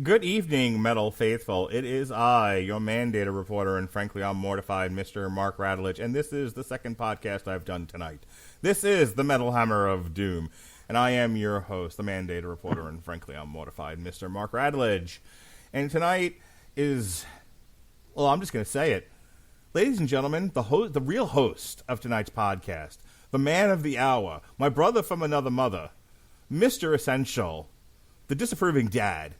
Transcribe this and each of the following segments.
Good evening, Metal Faithful. It is I, your mandated reporter, and frankly, I'm mortified, Mr. Mark Radulich, and this is the second podcast I've done tonight. This is the Metal Hammer of Doom, and I am your host, the mandated reporter, and frankly, I'm mortified, Mr. Mark Radulich. And tonight is, well, I'm just going to say it. Ladies and gentlemen, the real host of tonight's podcast, the man of the hour, my brother from another mother, Mr. Essential, the disapproving dad,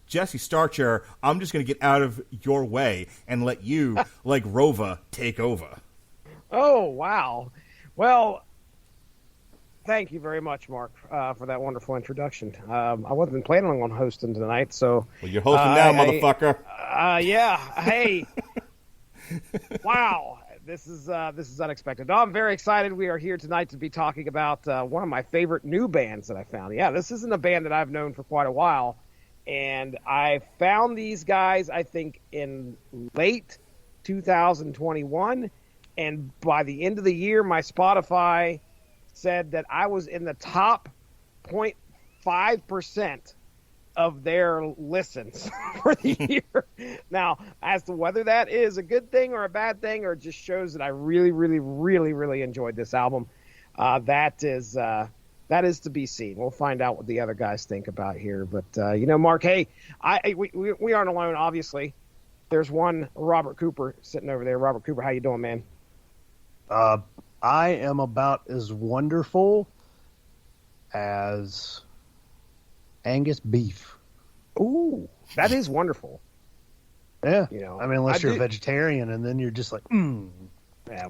Jesse Starcher. I'm just going to get out of your way and let you, like Rova, take over. Oh, wow. Well, thank you very much, Mark, for that wonderful introduction. I wasn't planning on hosting tonight, so... Well, you're hosting now, motherfucker. Yeah. Hey. Wow. This is unexpected. No, I'm very excited. We are here tonight to be talking about one of my favorite new bands that I found. Yeah, this isn't a band that I've known for quite a while. And I found these guys, I think, in late 2021. And by the end of the year, my Spotify said that I was in the top 0.5% of their listens for the year. Now, as to whether that is a good thing or a bad thing, or it just shows that I really, really, really, really enjoyed this album, that is to be seen. We'll find out what the other guys think about here. But, Mark, hey, we aren't alone, obviously. There's one Robert Cooper sitting over there. Robert Cooper, how you doing, man? I am about as wonderful as Angus beef. Ooh, that is wonderful. Yeah. I mean, unless you're a vegetarian, and then you're just like, Yeah,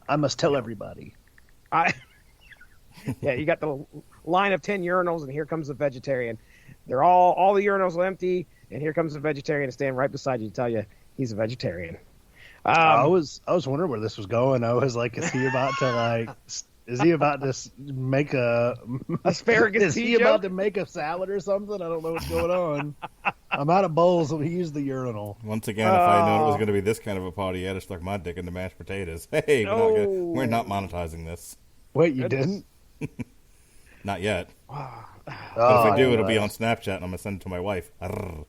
I must tell everybody. Yeah, you got the line of 10 urinals, and here comes the vegetarian. They're all the urinals are empty, and here comes the vegetarian to stand right beside you to tell you he's a vegetarian. I was wondering where this was going. I was like, is he about to make a asparagus? Is he about to make a salad or something? I don't know what's going on. I'm out of bowls, so he used the urinal. Once again, if I known it was going to be this kind of a party, I'd have stuck my dick in the mashed potatoes. Hey, we're not monetizing this. Wait, you didn't? Not yet. But if I do, it'll be on Snapchat, and I'm going to send it to my wife. Good.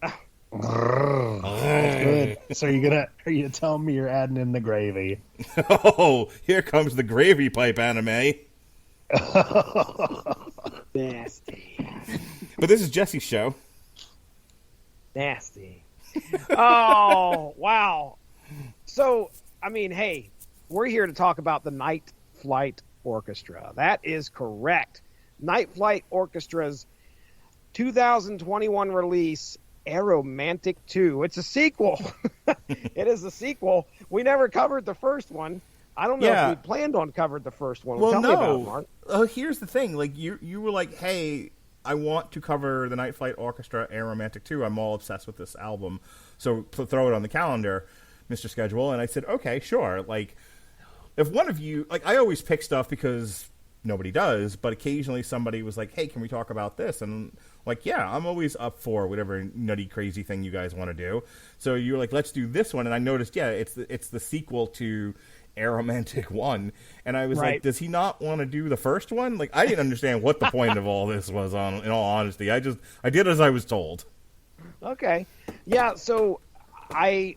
So are you gonna tell me you're adding in the gravy? Oh, here comes the gravy pipe anime. Nasty. But this is Jesse's show. Nasty. Oh, wow. So, I mean, hey, we're here to talk about the Night Flight Orchestra. That is correct. Night Flight Orchestra's 2021 release, Aeromantic II. It's a sequel. It is a sequel. We never covered the first one. I don't know if we planned on covering the first one. Well, Tell me about it, Mark. Here's the thing. Like, you were like, hey, I want to cover the Night Flight Orchestra Aeromantic II. I'm all obsessed with this album. So throw it on the calendar, Mr. Schedule. And I said, okay, sure. Like, if one of you, like, I always pick stuff because nobody does, but occasionally somebody was like, hey, can we talk about this? And like, yeah, I'm always up for whatever nutty, crazy thing you guys want to do. So you were like, let's do this one. And I noticed, it's the sequel to Aeromantic I. And I was like, does he not want to do the first one? Like, I didn't understand what the point of all this was, in all honesty. I did as I was told. Okay. Yeah, so I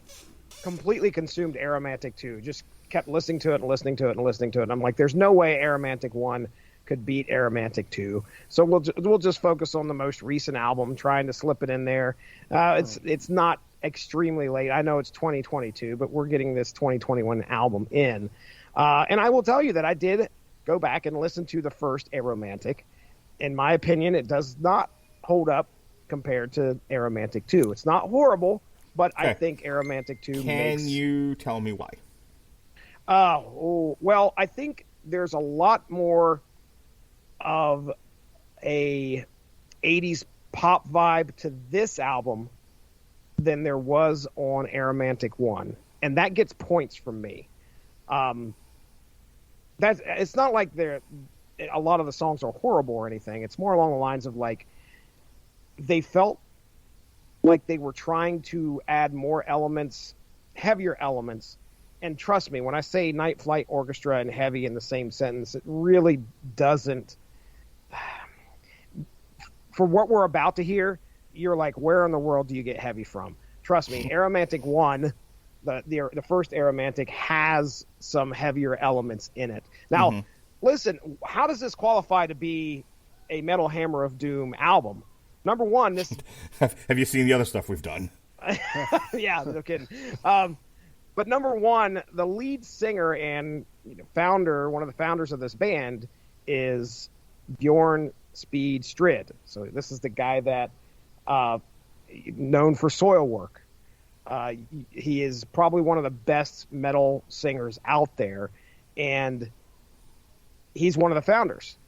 completely consumed Aeromantic II. Just kept listening to it and listening to it and listening to it. And I'm like, there's no way Aeromantic I could beat Aeromantic II. So we'll just focus on the most recent album, trying to slip it in there. It's not extremely late. I know it's 2022, but we're getting this 2021 album in. And I will tell you that I did go back and listen to the first Aeromantic. In my opinion, it does not hold up compared to Aeromantic II. It's not horrible, but okay. I think Aeromantic II Can you tell me why? Well, I think there's a lot more of a 80s pop vibe to this album than there was on Aeromantic I. And that gets points from me. It's not like a lot of the songs are horrible or anything. It's more along the lines of like, they felt like they were trying to add more elements, heavier elements. And trust me, when I say Night Flight Orchestra and heavy in the same sentence, it really doesn't. For what we're about to hear, you're like, where in the world do you get heavy from? Trust me, Aeromantic 1, the first Aeromantic, has some heavier elements in it. Now, listen, how does this qualify to be a Metal Hammer of Doom album? Number one, this... Have you seen the other stuff we've done? Yeah, no kidding. But number one, the lead singer and founder, one of the founders of this band, is Bjorn Speed Strid. So this is the guy that known for Soilwork. He is probably one of the best metal singers out there, and he's one of the founders.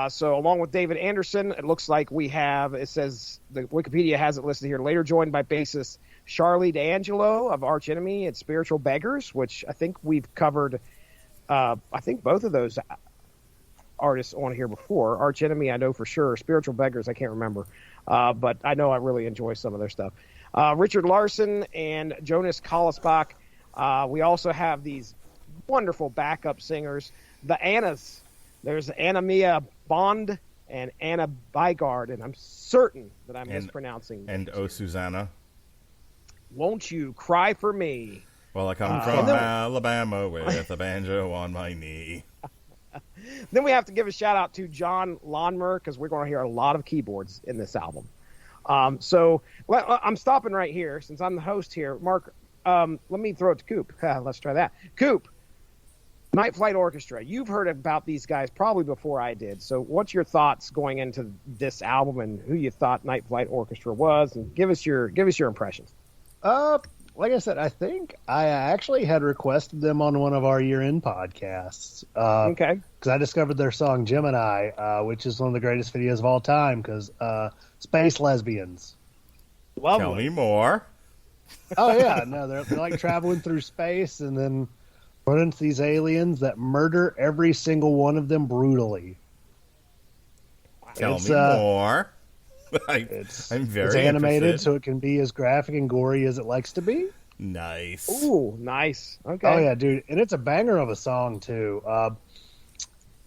So along with David Anderson, it looks like we have, it says, the Wikipedia has it listed here, later joined by bassist Charlie D'Angelo of Arch Enemy and Spiritual Beggars, which I think we've covered, I think both of those artists on here before. Arch Enemy, I know for sure. Spiritual Beggars, I can't remember. But I know I really enjoy some of their stuff. Richard Larson and Jonas Kolesbach. We also have these wonderful backup singers, the Annas. There's Anna Mia Bond and Anna Bygard, and I'm certain that I'm mispronouncing. And Oh Susanna. Won't you cry for me? Well, I come from Alabama with a banjo on my knee. Then we have to give a shout out to John Lonmer, because we're going to hear a lot of keyboards in this album. So I'm stopping right here since I'm the host here. Mark, let me throw it to Coop. Let's try that. Coop, Night Flight Orchestra. You've heard about these guys probably before I did. So what's your thoughts going into this album and who you thought Night Flight Orchestra was? And give us your impressions. Like I said, I think I actually had requested them on one of our year-end podcasts. Okay. Because I discovered their song Gemini, which is one of the greatest videos of all time, because space lesbians. Lovely. Tell me more. Oh, yeah. No, they're like traveling through space and then run into these aliens that murder every single one of them brutally. Tell me more. I'm very It's animated, interested. so it can be as graphic and gory as it likes to be. Nice. Ooh, nice. Okay. Oh yeah, dude, and it's a banger of a song too.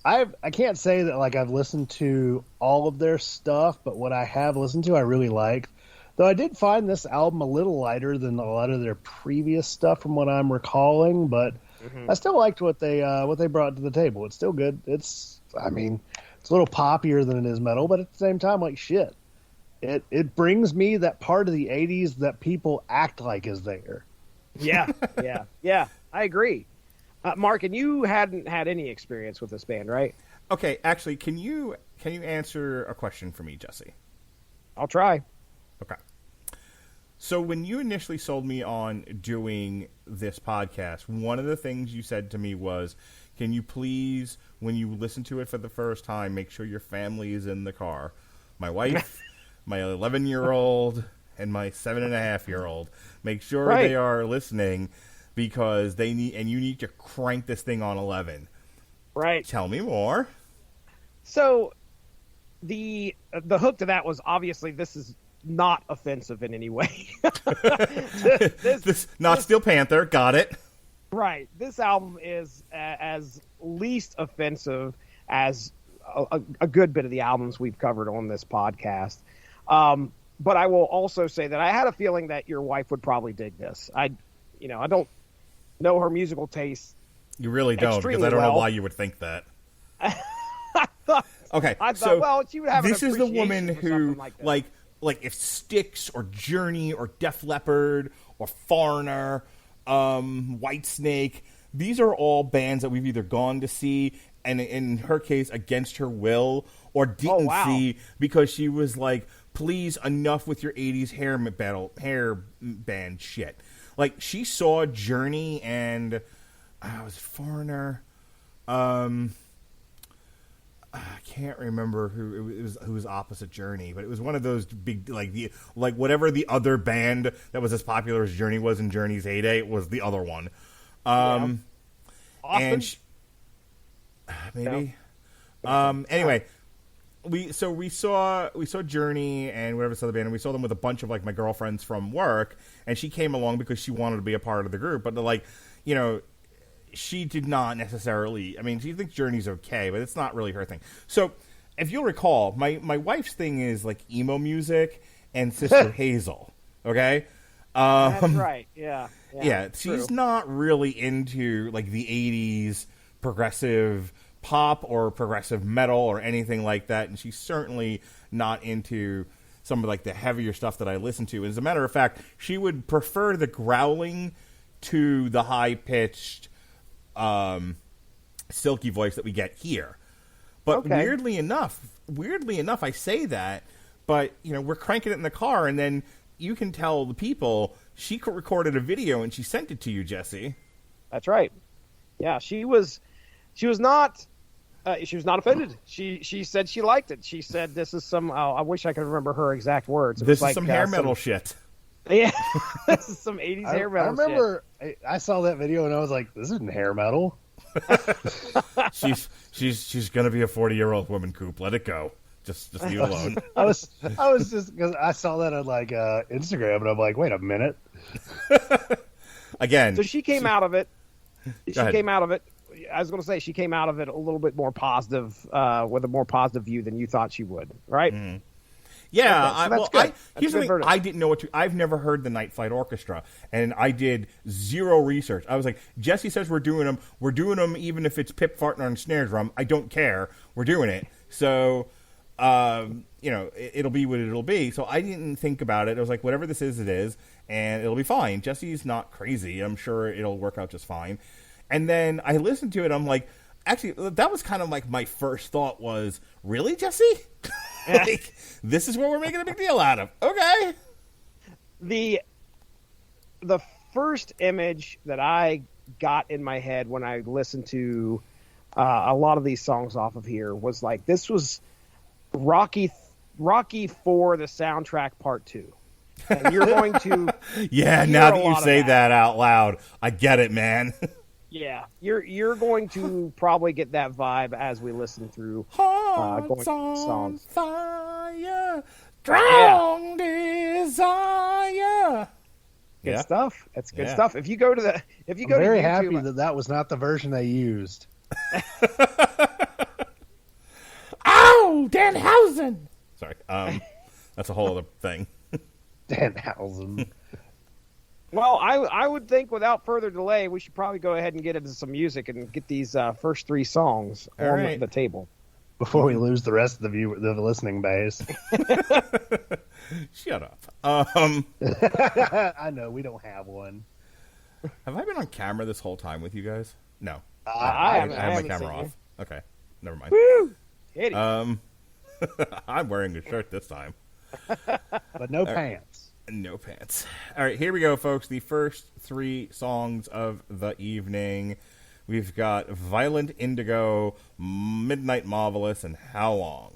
I can't say that like I've listened to all of their stuff, but what I have listened to, I really like. Though I did find this album a little lighter than a lot of their previous stuff, from what I'm recalling. But I still liked what they brought to the table. It's still good. It's a little poppier than it is metal, but at the same time, like shit. It brings me that part of the 80s that people act like is there. Yeah. I agree. Mark, and you hadn't had any experience with this band, right? Okay, actually, can you answer a question for me, Jesse? I'll try. Okay. So when you initially sold me on doing this podcast, one of the things you said to me was, can you please, when you listen to it for the first time, make sure your family is in the car? My wife... my 11-year-old and my 7.5-year-old. Make sure they are listening, because they need, and you need to crank this thing on 11. Right. Tell me more. So the hook to that was, obviously this is not offensive in any way. this Steel Panther. Got it. Right. This album is as least offensive as a good bit of the albums we've covered on this podcast. But I will also say that I had a feeling that your wife would probably dig this. I don't know her musical taste. You really don't, because I don't know why you would think that. I thought, so well, she would have this an is the woman who, like if Styx or Journey or Def Leppard or Foreigner, Whitesnake, these are all bands that we've either gone to see, and in her case, against her will, or didn't see because she was like, please, enough with your 80s hair band shit. Like, she saw Journey and was it Foreigner? I can't remember who was opposite Journey, but it was one of those big, like whatever the other band that was as popular as Journey was in Journey's heyday, it was the other one. Austin? And maybe. No. Anyway. We saw Journey and whatever this other band, and we saw them with a bunch of my girlfriends from work, and she came along because she wanted to be a part of the group. But she did not necessarily. She thinks Journey's okay, but it's not really her thing. So if you'll recall, my wife's thing is emo music, and Sister Hazel. Okay? That's right. Yeah. Yeah, she's true. not really into like the 80s progressive pop or progressive metal or anything like that, and she's certainly not into some of like the heavier stuff that I listen to. As a matter of fact, she would prefer the growling to the high-pitched silky voice that we get here. But weirdly enough, I say that, but you know, we're cranking it in the car, and then you can tell the people she recorded a video and she sent it to you, Jesse. That's right. Yeah, she was not offended. She said she liked it. She said, "This is some." I wish I could remember her exact words. This is some hair metal shit. Yeah, this is some 80s hair metal. I remember I saw that video and I was like, "This isn't hair metal." She's gonna be a 40-year-old woman, Coop. Let it go. Just leave it alone. I was just because I saw that on like Instagram and I'm like, wait a minute. Again, so she came out of it. Came out of it. I was going to say she came out of it a little bit more positive, with a more positive view than you thought she would, right? Mm-hmm. Yeah, okay, so here's the thing. I didn't know what to. I've never heard the Night Flight Orchestra, and I did zero research. I was like, Jesse says we're doing them. We're doing them, even if it's Pip farting on a snare drum. I don't care. We're doing it. So, you know, it'll be what it'll be. So I didn't think about it. I was like, whatever this is, it is, and it'll be fine. Jesse's not crazy. I'm sure it'll work out just fine. And then I listened to it. I'm like, actually, that was kind of like my first thought was, really, Jesse? Like, this is what we're making a big deal out of. Okay. The first image that I got in my head when I listened to a lot of these songs off of here was like, this was Rocky for the soundtrack part 2. And you're going to yeah, now that you say that out loud, I get it, man. Yeah, you're going to probably get that vibe as we listen through going songs. Fire, strong desire. Good stuff. That's good stuff. If you go to the I'm to very YouTube, happy that was not the version they used. Ow, Danhausen. Sorry, that's a whole other thing. Danhausen. Well, I would think without further delay, we should probably go ahead and get into some music and get these first 3 songs on the table. Before we lose the rest of the listening base. Shut up. I know, we don't have one. Have I been on camera this whole time with you guys? No. I have my haven't camera seen off. you. Okay, never mind. Woo! Hit it. I'm wearing a shirt this time. But no pants. No pants. All right, here we go, folks. The first 3 songs of the evening. We've got Violent Indigo, Midnight Marvelous, and How Long?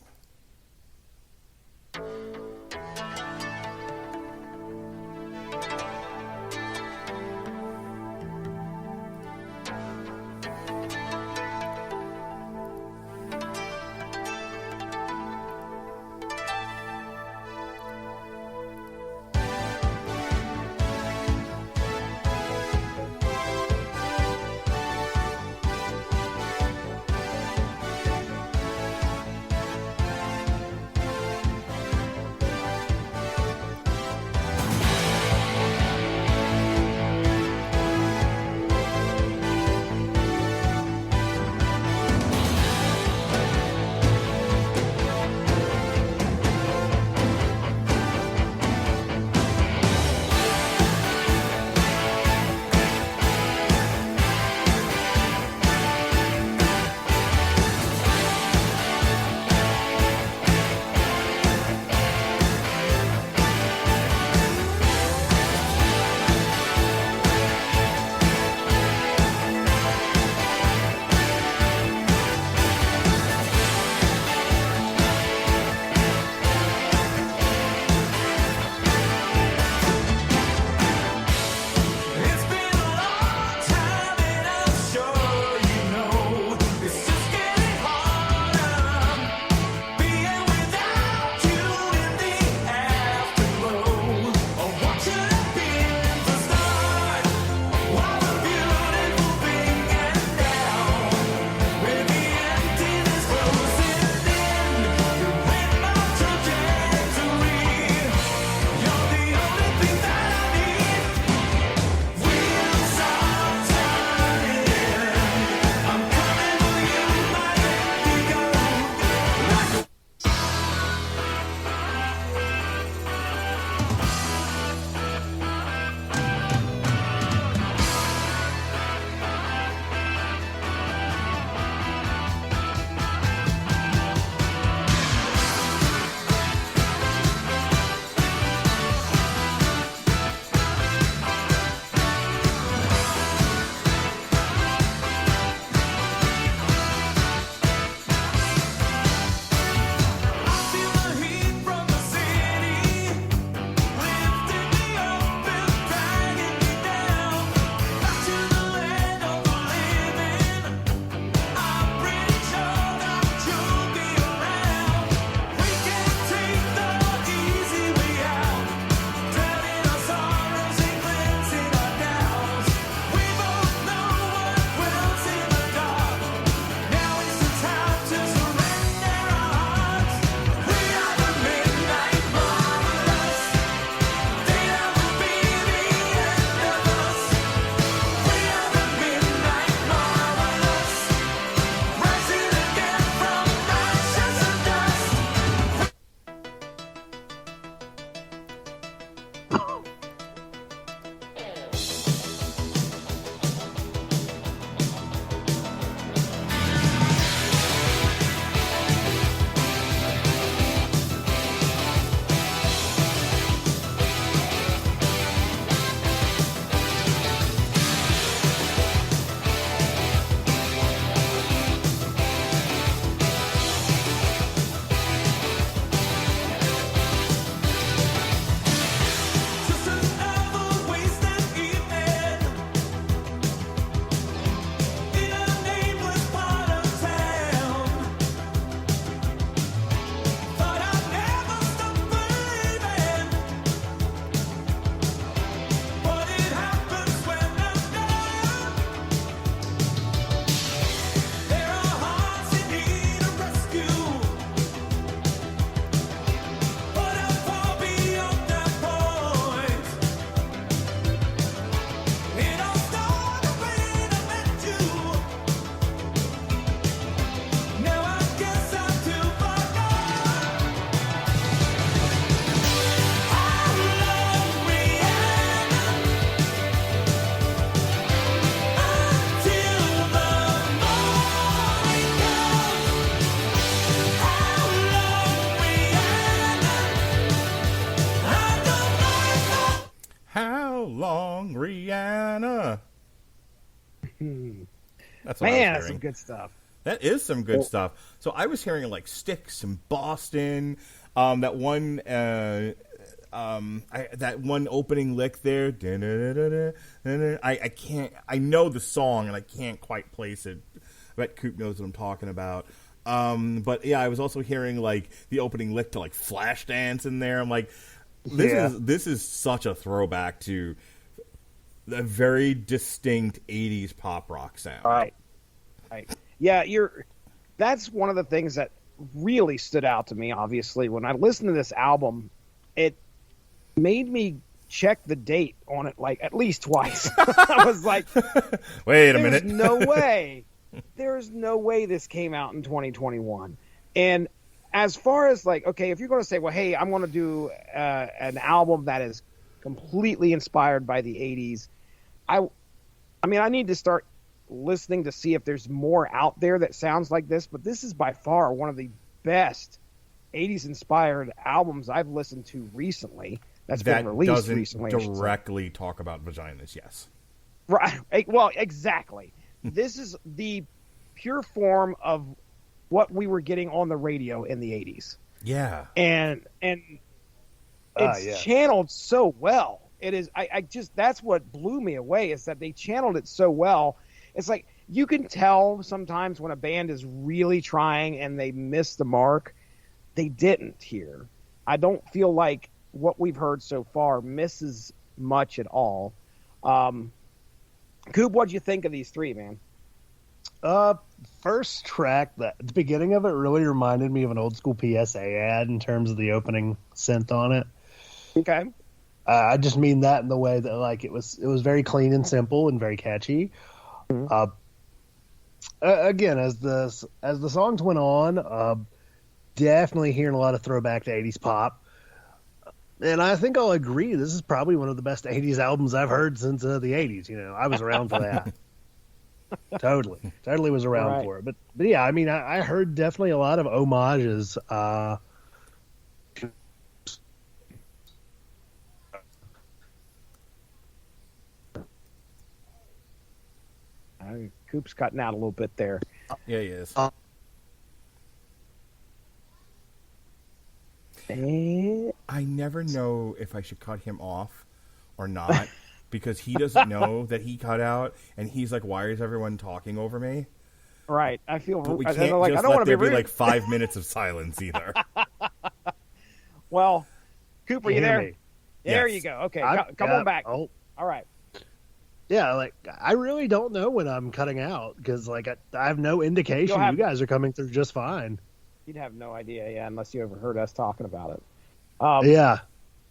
song, Rihanna. That's what I was Man, hearing. that's some good stuff. That is some good stuff. So I was hearing like Styx and Boston. That one, that one opening lick there. I can't. I know the song and I can't quite place it. I bet Coop knows what I'm talking about. But yeah, I was also hearing like the opening lick to like Flashdance in there. I'm like, this is such a throwback to a very distinct '80s pop rock sound. Right. Yeah, that's one of the things that really stood out to me, obviously. When I listened to this album, it made me check the date on it like at least twice. I was like, wait a minute. There's no way this came out in 2021. And as far as like, okay, if you're going to say, well, hey, I'm going to do an album that is completely inspired by the 80s, I mean, I need to start listening to see if there's more out there that sounds like this, but this is by far one of the best 80s inspired albums I've listened to recently that's been released recently. Doesn't directly talk about vaginas, yes. Right. Well, exactly. This is the pure form of what we were getting on the radio in the 80s. Yeah. And it's channeled so well. It is I just that's what blew me away is that they channeled it so well. It's like you can tell sometimes when a band is really trying and they miss the mark. They didn't here. I don't feel like what we've heard so far misses much at all. Coop, what'd you think of these three, man? First track, the beginning of it really reminded me of an old school PSA ad in terms of the opening synth on it. Okay. I just mean that in the way that like it was very clean and simple and very catchy. Mm-hmm. Again, as the songs went on, definitely hearing a lot of throwback to 80s pop. And I think I'll agree, this is probably one of the best 80s albums I've heard since the 80s. You know, I was around for that. Totally was around for it. But yeah, I mean, I heard definitely a lot of homages. Coop's cutting out a little bit there. Yeah, he is. I never know if I should cut him off or not because he doesn't know that he cut out, and he's like, "Why is everyone talking over me?" Right. I feel. But we can't like, just I don't let there be rude. like 5 minutes of silence either. Well, Coop, are you there? Me? There Yes. you go. Okay, come on back. Oh. All right. Yeah, like I really don't know when I'm cutting out because like I have no indication you guys are coming through just fine. You'd have no idea, yeah, unless you overheard us talking about it.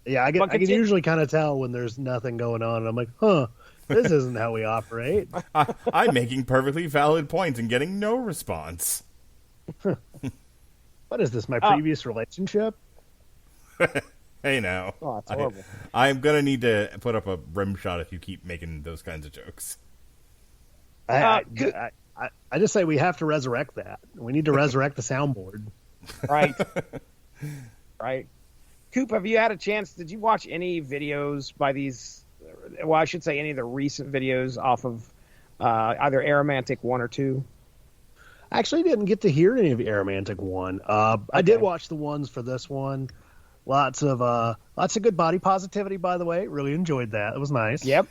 Yeah, I can usually kind of tell when there's nothing going on, and I'm like, huh, this isn't how we operate. I'm making perfectly valid points and getting no response. What is this? My previous relationship? Hey, now. Oh, that's horrible. I'm going to need to put up a rim shot if you keep making those kinds of jokes. I just say we have to resurrect that. We need to resurrect the soundboard. Right. Right. Coop, have you had a chance? Did you watch any videos by these? Well, I should say any of the recent videos off of either Aeromantic 1 or 2? I actually didn't get to hear any of Aeromantic 1. I did watch the ones for this one. Lots of good body positivity, by the way. Really enjoyed that. It was nice. Yep.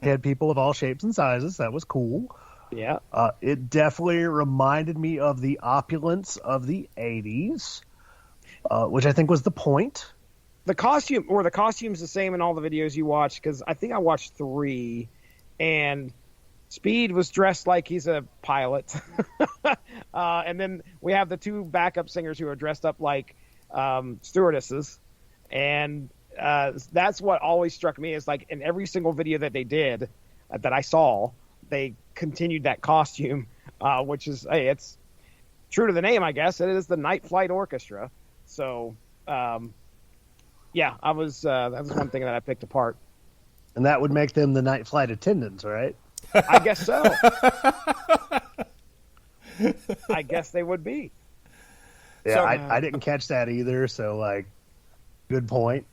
Had people of all shapes and sizes. That was cool. Yeah. It definitely reminded me of the opulence of the 80s, which I think was the point. The costume's the same in all the videos you watch, because I think I watched 3, and Speed was dressed like he's a pilot. And then we have the 2 backup singers who are dressed up like stewardesses, and that's what always struck me is like in every single video that they did that I saw, they continued that costume, which is it's true to the name, I guess. It is the Night Flight Orchestra. So yeah, that was one thing that I picked apart, and that would make them the night flight attendants, right? I guess so. I guess they would be. Yeah, So, I didn't catch that either. So, like, good point.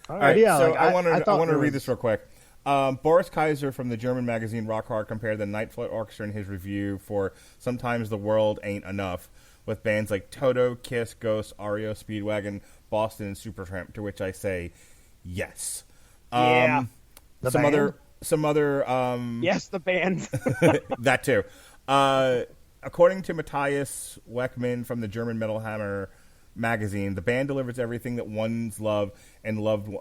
All right, yeah, so like, I want to thought read this real quick. Boris Kaiser from the German magazine Rock Hard compared the Night Flight Orchestra in his review for Sometimes the World Ain't Enough with bands like Toto, Kiss, Ghost, REO Speedwagon, Boston, and Supertramp, to which I say yes. Yeah. Some other yes, the band. that too. According to Matthias Weckmann from the German Metal Hammer magazine, the band delivers everything that one's loved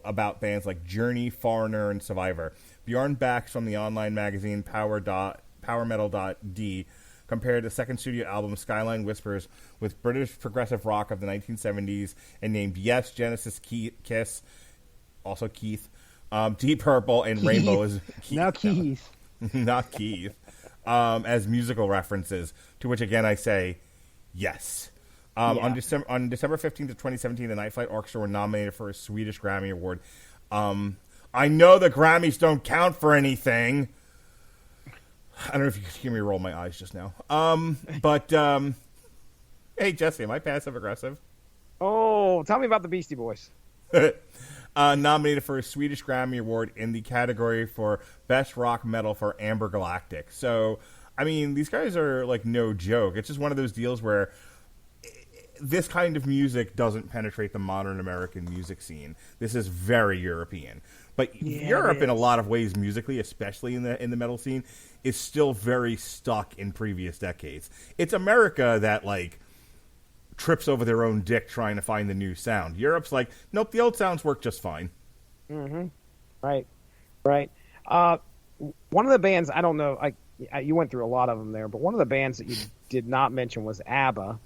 about bands like Journey, Foreigner, and Survivor. Bjorn Bax from the online magazine PowerMetal.d compared the second studio album Skyline Whispers with British progressive rock of the 1970s and named Yes, Genesis, Kiss, also Keith, Deep Purple, and Rainbow as Keith. Now Keith. Not Keith. As musical references, to which again I say yes. On December 15th of 2017, the Night Flight Orchestra were nominated for a Swedish Grammy Award. I know the Grammys don't count for anything. I don't know if you could hear me roll my eyes just now. But hey, Jesse, am I passive aggressive? Oh, tell me about the Beastie Boys. Nominated for a Swedish Grammy Award in the category for Best Rock Metal for Amber Galactic. So, I mean, these guys are like no joke. It's just one of those deals where this kind of music doesn't penetrate the modern American music scene. This is very European. But Europe, in a lot of ways, musically, especially in the metal scene, is still very stuck in previous decades. It's America that, like, trips over their own dick trying to find the new sound. Europe's like, nope, the old sounds work just fine. Mm-hmm. Right. One of the bands, I don't know, you went through a lot of them there, but one of the bands that you did not mention was ABBA.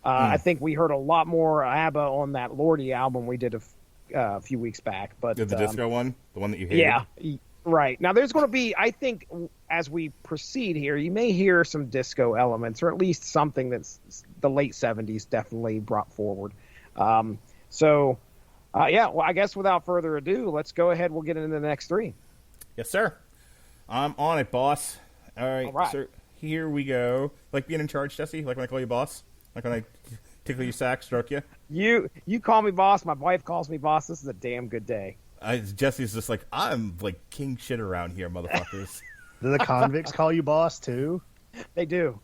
I think we heard a lot more ABBA on that Lordy album we did a few weeks back. But the disco one? The one that you hated? Yeah, right. Now, there's going to be, I think, as we proceed here, you may hear some disco elements, or at least something that's the late 70s definitely brought forward. Well, I guess without further ado, let's go ahead. We'll get into the next three. Yes, sir. I'm on it, boss. All right. So here we go. Like being in charge, Jesse? Like when I call you boss? Like when I tickle your sack, stroke you? You call me boss. My wife calls me boss. This is a damn good day. Jesse's just like, I'm like king shit around here, motherfuckers. Do the convicts call you boss too? They do.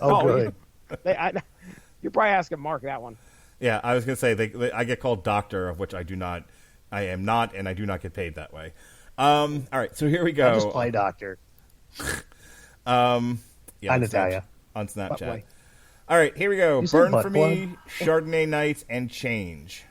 Oh, good. You're probably asking Mark that one. Yeah, I was gonna say I get called doctor, of which I am not, and I do not get paid that way. All right, so here we go. I just play doctor. Yeah, Natalia on Snapchat. All right, here we go. Burn for Me, Chardonnay Nights, and Change.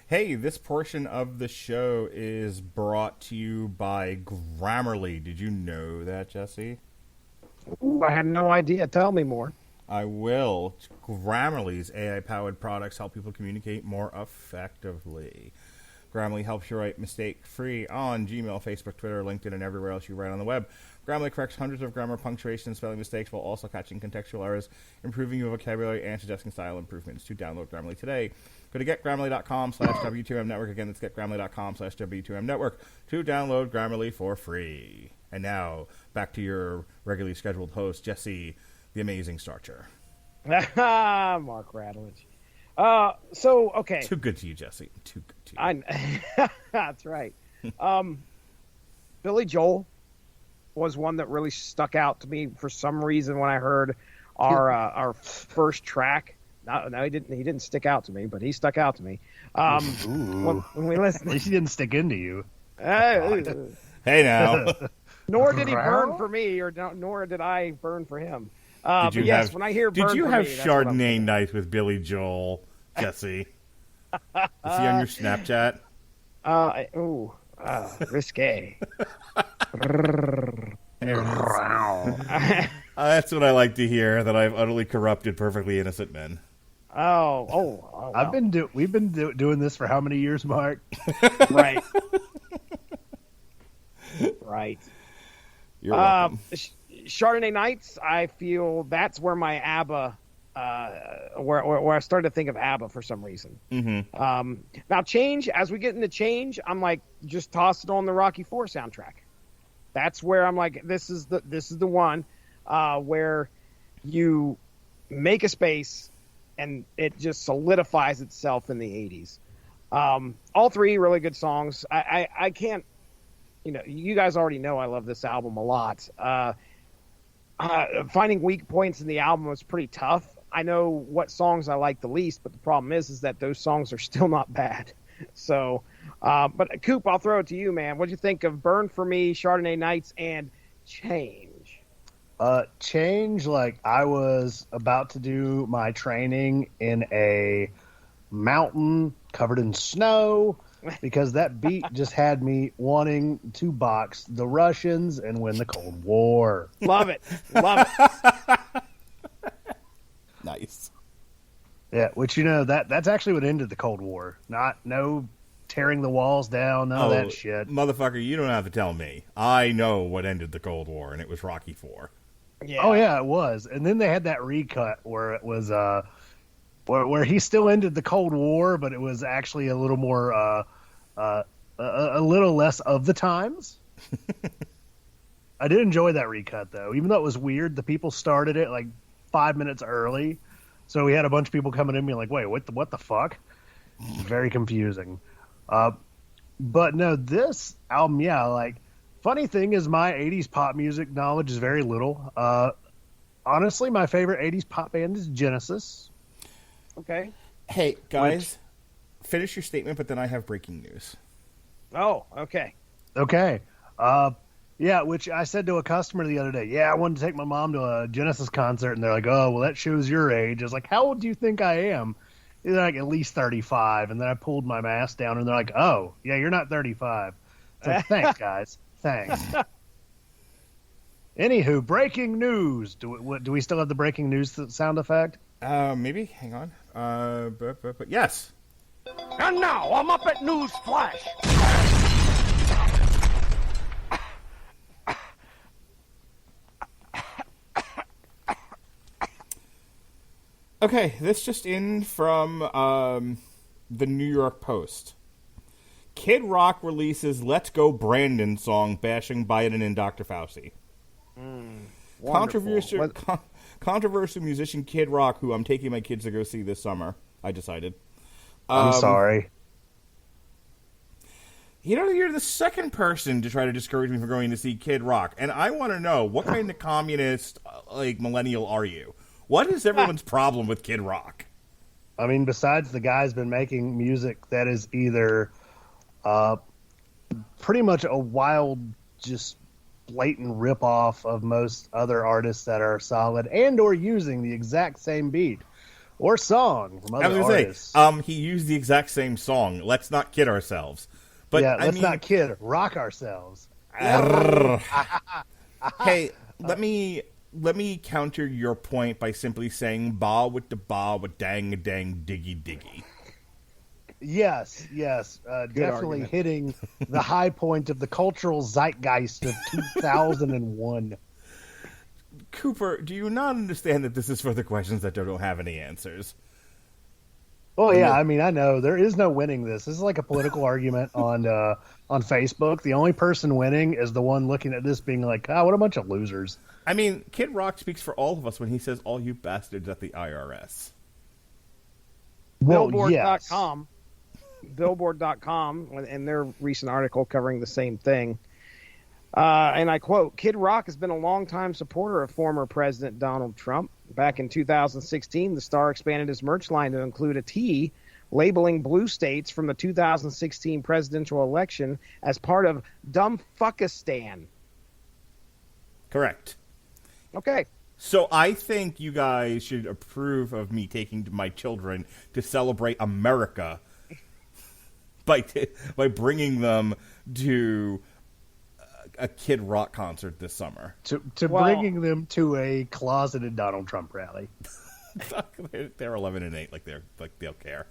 Hey, this portion of the show is brought to you by Grammarly. Did you know that, Jesse? Ooh, I had no idea. Tell me more. I will. Grammarly's AI-powered products help people communicate more effectively. Grammarly helps you write mistake-free on Gmail, Facebook, Twitter, LinkedIn, and everywhere else you write on the web. Grammarly corrects hundreds of grammar, punctuation, and spelling mistakes while also catching contextual errors, improving your vocabulary, and suggesting style improvements. To download Grammarly today, go to getgrammarly.com/W2M Network. Again, that's getgrammarly.com/W2M Network to download Grammarly for free. And now, back to your regularly scheduled host, Jesse, the amazing Starcher. Mark Radulich. Okay. Too good to you, Jesse. Too good to you. That's right. Billy Joel was one that really stuck out to me for some reason when I heard our first track. No, he didn't stick out to me, but he stuck out to me. When we listened, At least he didn't stick into you. Hey now. Nor did he burn for me, nor did I burn for him. When I hear burn did you for have me, Chardonnay night with Billy Joel, Jesse? Is he on your Snapchat? Risque. That's what I like to hear. That I've utterly corrupted perfectly innocent men. Wow. We've been doing this for how many years, Mark? Right. Right. You're welcome. Chardonnay Nights, I feel that's where my ABBA, where I started to think of ABBA for some reason. Mm-hmm. Now Change, as we get into Change, I'm like, just toss it on the Rocky IV soundtrack. That's where I'm like, this is the one where you make a space and it just solidifies itself in the 80s. All three really good songs. I can't, you guys already know I love this album a lot. Finding weak points in the album was pretty tough. I know what songs I like the least, but the problem is that those songs are still not bad. So, but Coop, I'll throw it to you, man. What'd you think of Burn for Me, Chardonnay Nights, and Change? Change, like I was about to do my training in a mountain covered in snow because that beat just had me wanting to box the Russians and win the Cold War. Love it. Nice. Yeah, which that's actually what ended the Cold War. No tearing the walls down, none of that shit. Motherfucker, you don't have to tell me. I know what ended the Cold War, and it was Rocky IV. Yeah. Oh yeah, it was. And then they had that recut where it was where he still ended the Cold War, but it was actually a little more a little less of the times. I did enjoy that recut though, even though it was weird. The people started it like 5 minutes early, so we had a bunch of people coming in being like, "Wait, what the fuck?" Very confusing. But no, this album, yeah, like. Funny thing is, my 80s pop music knowledge is very little. Honestly, my favorite 80s pop band is Genesis. Okay. Hey, guys, finish your statement, but then I have breaking news. Oh, okay. Okay. Yeah, which I said to a customer the other day, yeah, I wanted to take my mom to a Genesis concert, and they're like, oh, well, that shows your age. I was like, how old do you think I am? They're like, at least 35. And then I pulled my mask down, and they're like, oh, yeah, you're not 35. It's like, thanks, guys. Thanks. Anywho, breaking news. Do we still have the breaking news sound effect? Maybe. Hang on. But yes. And now I'm up at News Flash. Okay, this just in from the New York Post. Kid Rock releases "Let's Go Brandon" song bashing Biden and Dr. Fauci. Controversial musician Kid Rock, who I'm taking my kids to go see this summer, I decided. I'm sorry. You're the second person to try to discourage me from going to see Kid Rock, and I want to know, what kind of communist, millennial are you? What is everyone's problem with Kid Rock? I mean, besides the guy's been making music that is either... pretty much a wild, just blatant ripoff of most other artists that are solid and or using the exact same beat. or song from I other was gonna artists. say, he used the exact same song. Let's not kid ourselves. But yeah, I let's mean, not kid, rock ourselves. hey, let me counter your point by simply saying "ba with the ba with dang diggy diggy." Yes, definitely argument. hitting the high point of the cultural zeitgeist of 2001. Cooper, do you not understand that this is for the questions that don't have any answers? Oh yeah, I mean, I know there is no winning this. This is like a political argument on Facebook. The only person winning is the one looking at this being like, what a bunch of losers. I mean, Kid Rock speaks for all of us when he says, "All you bastards at the IRS." Well, Billboard.com. Billboard.com, in their recent article covering the same thing. And I quote, Kid Rock has been a longtime supporter of former President Donald Trump. Back in 2016, the star expanded his merch line to include a tee labeling blue states from the 2016 presidential election as part of Dumb Fuckistan. Correct. Okay. So I think you guys should approve of me taking my children to celebrate America by bringing them to a Kid Rock concert this summer. Bringing them to a closeted Donald Trump rally. They're 11 and 8, they'll care.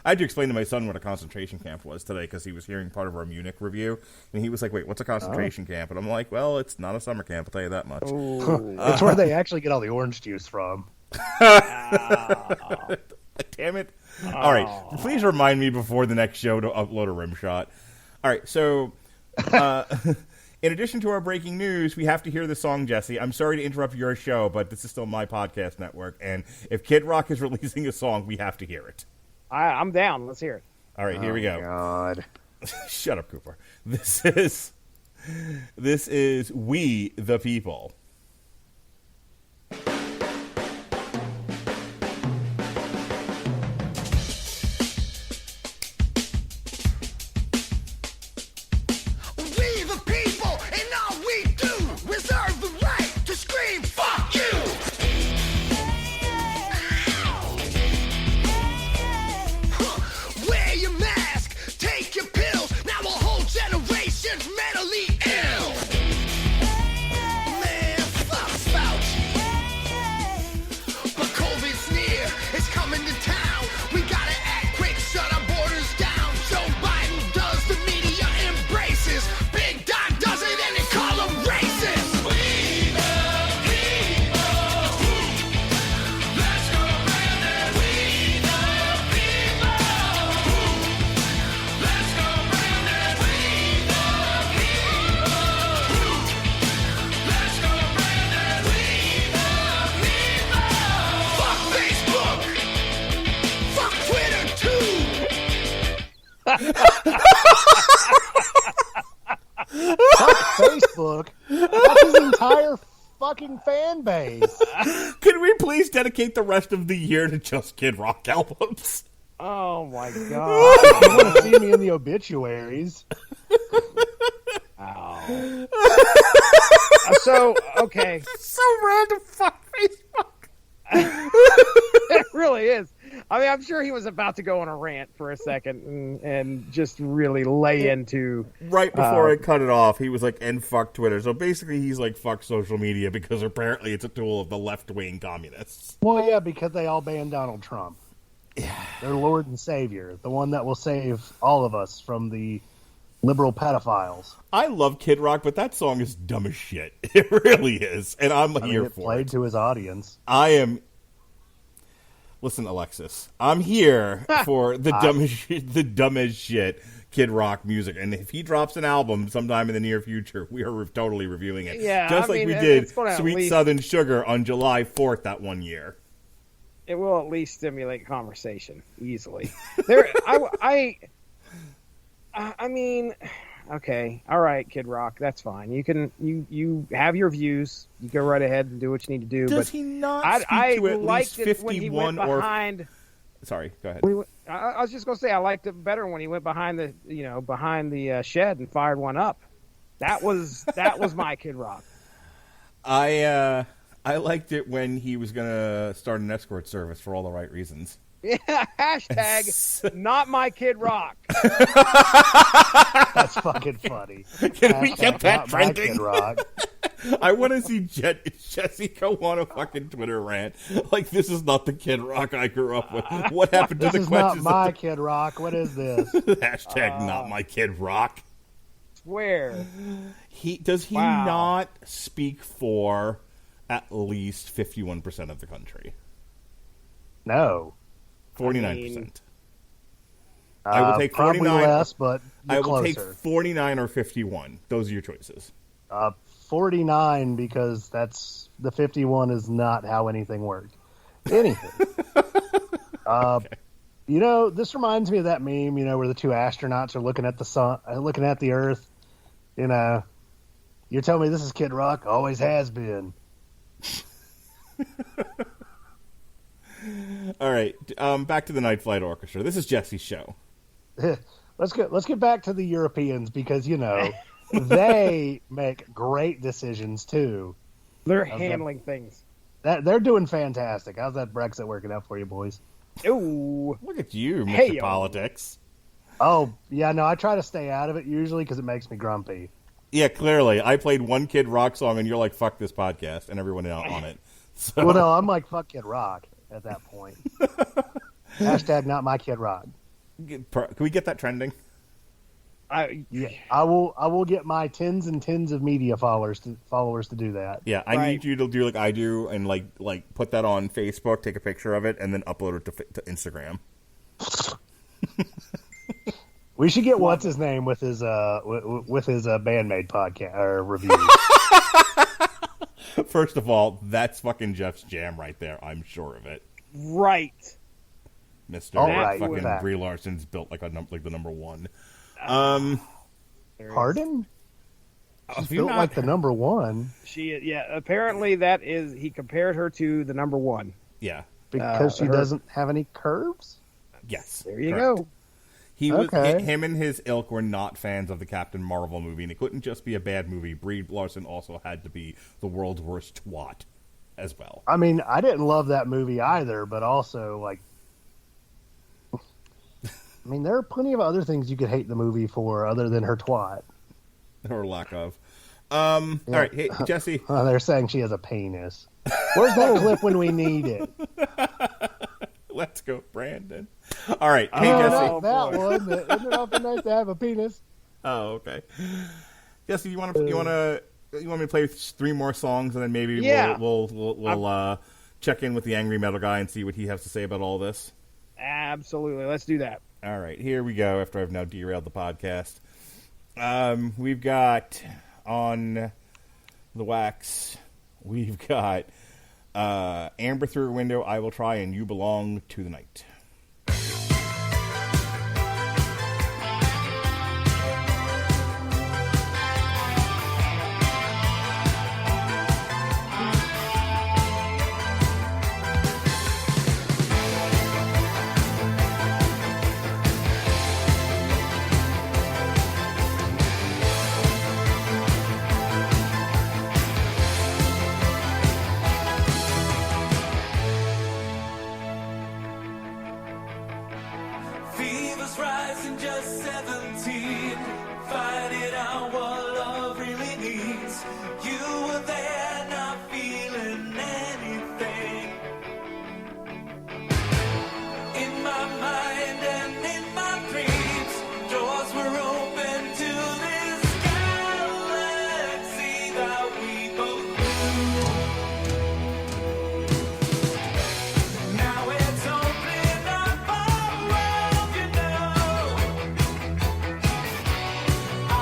I had to explain to my son what a concentration camp was today because he was hearing part of our Munich review, and he was like, "Wait, what's a concentration camp?" And I'm like, "Well, it's not a summer camp. I'll tell you that much." It's where they actually get all the orange juice from. Damn it! All right, please remind me before the next show to upload a rim shot. All right, so. In addition to our breaking news, we have to hear the song, Jesse. I'm sorry to interrupt your show, but this is still my podcast network, and if Kid Rock is releasing a song, we have to hear it. I'm down. Let's hear it. All right, here we go. God. Shut up, Cooper. This is We the People. We the people, and all we do, reserve the right to scream, fuck you! Wear your mask, take your pills, now a whole generation's mentally ill! Man, fuck Fauci! But COVID's near, it's coming to town, we gotta act quick, shut our borders down. Joe Biden does, the media embraces, Big Doc does it and they call them racist! We the people, let's go Brandon! We the people, let's go Brandon! We the people, let's go Brandon! We the people! Fuck Facebook! Fuck Twitter too! Fuck Facebook. That's his entire fucking fan base. Can we please dedicate the rest of the year to just Kid Rock albums? Oh, my God. You want to see me in the obituaries? Ow. So, okay. So random, fuck Facebook. It really is. I mean, I'm sure he was about to go on a rant for a second and just really lay into... Right before I cut it off, he was like, "And fuck Twitter." So basically, he's like, "Fuck social media," because apparently it's a tool of the left-wing communists. Well, yeah, because they all banned Donald Trump. Their Lord and Savior, the one that will save all of us from the liberal pedophiles. I love Kid Rock, but that song is dumb as shit. It really is, and I'm here It for played it. to his audience. I am. Listen, Alexis, I'm here for the dumbest shit Kid Rock music, and if he drops an album sometime in the near future, we are totally reviewing it. Yeah, just I like mean, we did it's gonna at Sweet least- Southern Sugar on July 4th that one year. It will at least stimulate conversation easily. There, I mean, okay, all right, Kid Rock, that's fine. You have your views. You go right ahead and do what you need to do. Does but he not I speak to at liked least it when he went 51 or... behind. Sorry, go ahead. I was just gonna say I liked it better when he went behind the shed and fired one up. That was my Kid Rock. I I liked it when he was going to start an escort service for all the right reasons. Yeah, hashtag not my kid rock. That's fucking funny. Can we get that Not my trending? Kid Rock. I want to see Jesse go on a fucking Twitter rant. Like, this is not the Kid Rock I grew up with. What happened to This the is not questions? my Kid Rock. What is this? Hashtag not my Kid Rock. Swear. Does he Wow. not speak for at least 51% of the country? No. 49%. I will take probably 49. less, but I you're will take closer. 49 or 51. Those are your choices. 49 because that's the 51 is not how anything worked. Anywho, you know, this reminds me of that meme, you know, where the two astronauts are looking at the sun, looking at the Earth. You know, you're telling me this is Kid Rock? Always has been. All right, back to the Night Flight Orchestra. This is Jesse's show. Let's get back to the Europeans because you know they make great decisions too. They're handling things. They're doing fantastic. How's that Brexit working out for you boys? Ooh. Look at you, Mr. Hey, Politics. Oh yeah, no, I try to stay out of it usually because it makes me grumpy. Yeah, clearly. I played one Kid Rock song, and you're like, fuck this podcast, and everyone out on it. So, Well, no, I'm like fuck Kid Rock at that point. Hashtag not my Kid Rock. can we get that trending? Yeah, I will get my tens and tens of media followers to do that. Yeah, I Right. need you to do like I do, and like put that on Facebook, take a picture of it, and then upload it to Instagram. We should get what's his name with his bandmate podcast or review. First of all, that's fucking Jeff's jam right there. I'm sure of it. Right. Mr. All right, fucking with that. Brie Larson's built like the number one. Pardon? She's If you're built not- like the number one Apparently that is, he compared her to the number one. Yeah. because she her- doesn't have any curves. Yes. There you correct. go. He was Okay. him and his ilk were not fans of the Captain Marvel movie, and it couldn't just be a bad movie. Brie Larson also had to be the world's worst twat as well. I mean, I didn't love that movie either, but also like, I mean, there are plenty of other things you could hate the movie for other than her twat. Or lack of. All right, hey, Jesse. They're saying she has a penis. Where's that clip when we need it? Let's go, Brandon. All right, hey, No, Jesse. not that one. Isn't it often nice to have a penis? Oh, okay. Jesse, you want me to play 3 more songs, and then maybe Yeah. we'll check in with the angry metal guy and see what he has to say about all this. Absolutely. Let's do that. All right, here we go. After I've now derailed the podcast, we've got on the wax. We've got Amber Through a Window, I Will Try, and You Belong to the Night. Fever's rising, just 17. Find it out what love really needs. You were there, not feeling anything. In my mind and in my dreams, doors were open to this galaxy that we both knew. Now it's opening up our world, you know. I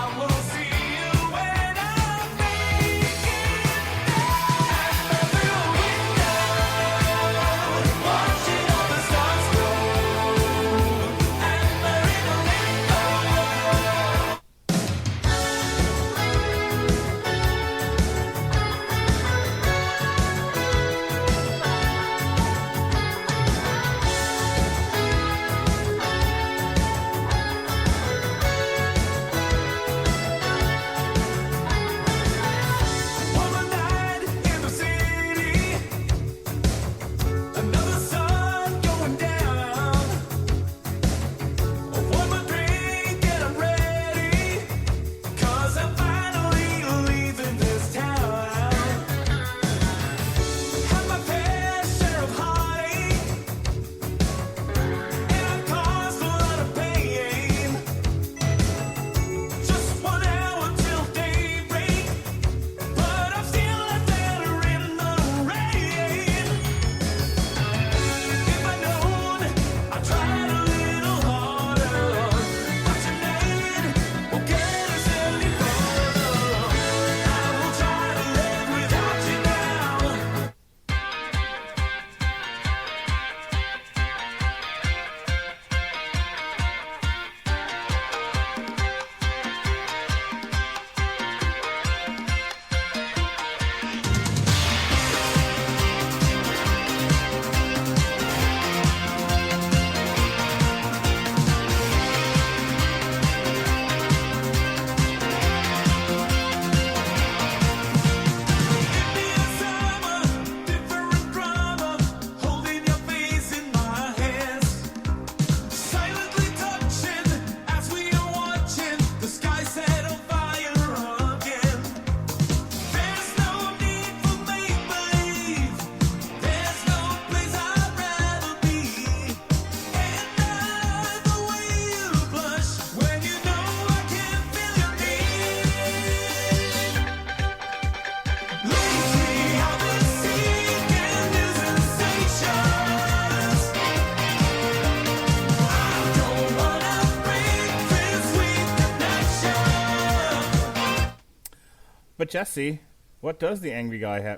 But Jesse, what does the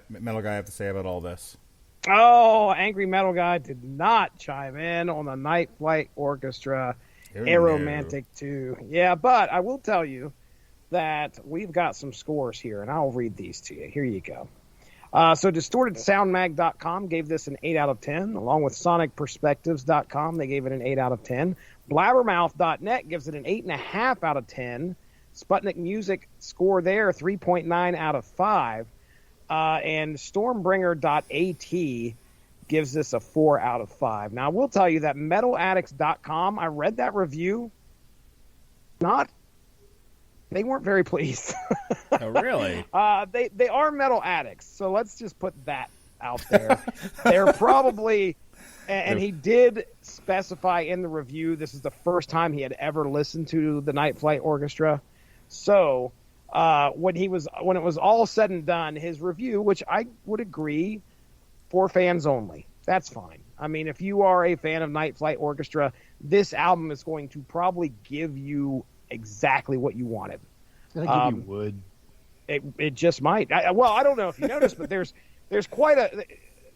metal guy have to say about all this? Oh, Angry Metal Guy did not chime in on the Night Flight Orchestra Aeromantic II. Yeah, but I will tell you that we've got some scores here, and I'll read these to you. Here you go. So DistortedSoundMag.com gave this an 8 out of 10, along with SonicPerspectives.com. They gave it an 8 out of 10. Blabbermouth.net gives it an 8.5 out of 10. Sputnik Music score there, 3.9 out of 5. And Stormbringer.at gives this a 4 out of 5. Now, I will tell you that MetalAddicts.com, I read that review. They weren't very pleased. Oh, really? They are metal addicts, so let's just put that out there. They're probably, and he did specify in the review, this is the first time he had ever listened to the Night Flight Orchestra. So when it was all said and done, his review, which I would agree, for fans only. That's fine. I mean, if you are a fan of Night Flight Orchestra, this album is going to probably give you exactly what you wanted. I think you would. It just might. I don't know if you noticed, but there's quite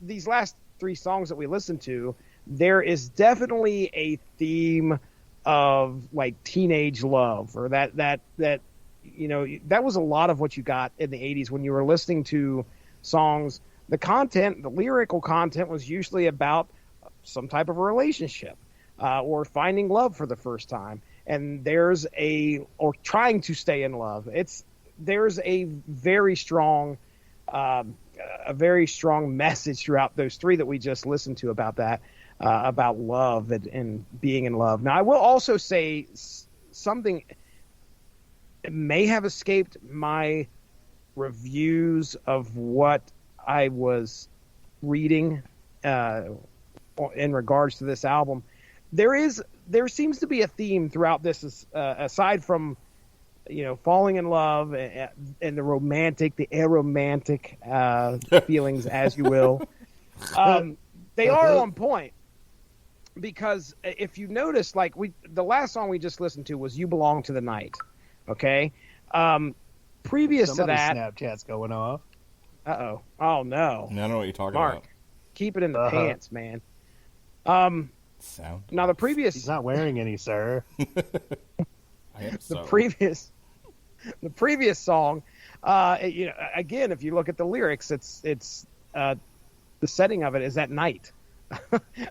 these last 3 songs that we listened to, there is definitely a theme of like teenage love, or that you know, that was a lot of what you got in the 80s when you were listening to songs. The lyrical content was usually about some type of a relationship or finding love for the first time. And or trying to stay in love. There's a very strong message throughout those 3 that we just listened to about that, about love and being in love. Now, I will also say something that may have escaped my reviews of what I was reading in regards to this album. There seems to be a theme throughout this, aside from, you know, falling in love and the aromantic feelings, as you will. They are on point, because if you notice, like the last song we just listened to was "You Belong to the Night." Okay, previous to that, Snapchat's going off. Oh no! I don't know what you're talking Mark, about. keep it in the pants, man. Sound. Now the previous. He's not wearing any, sir. I am so. The previous song, you know, again, if you look at the lyrics, it's the setting of it is at night.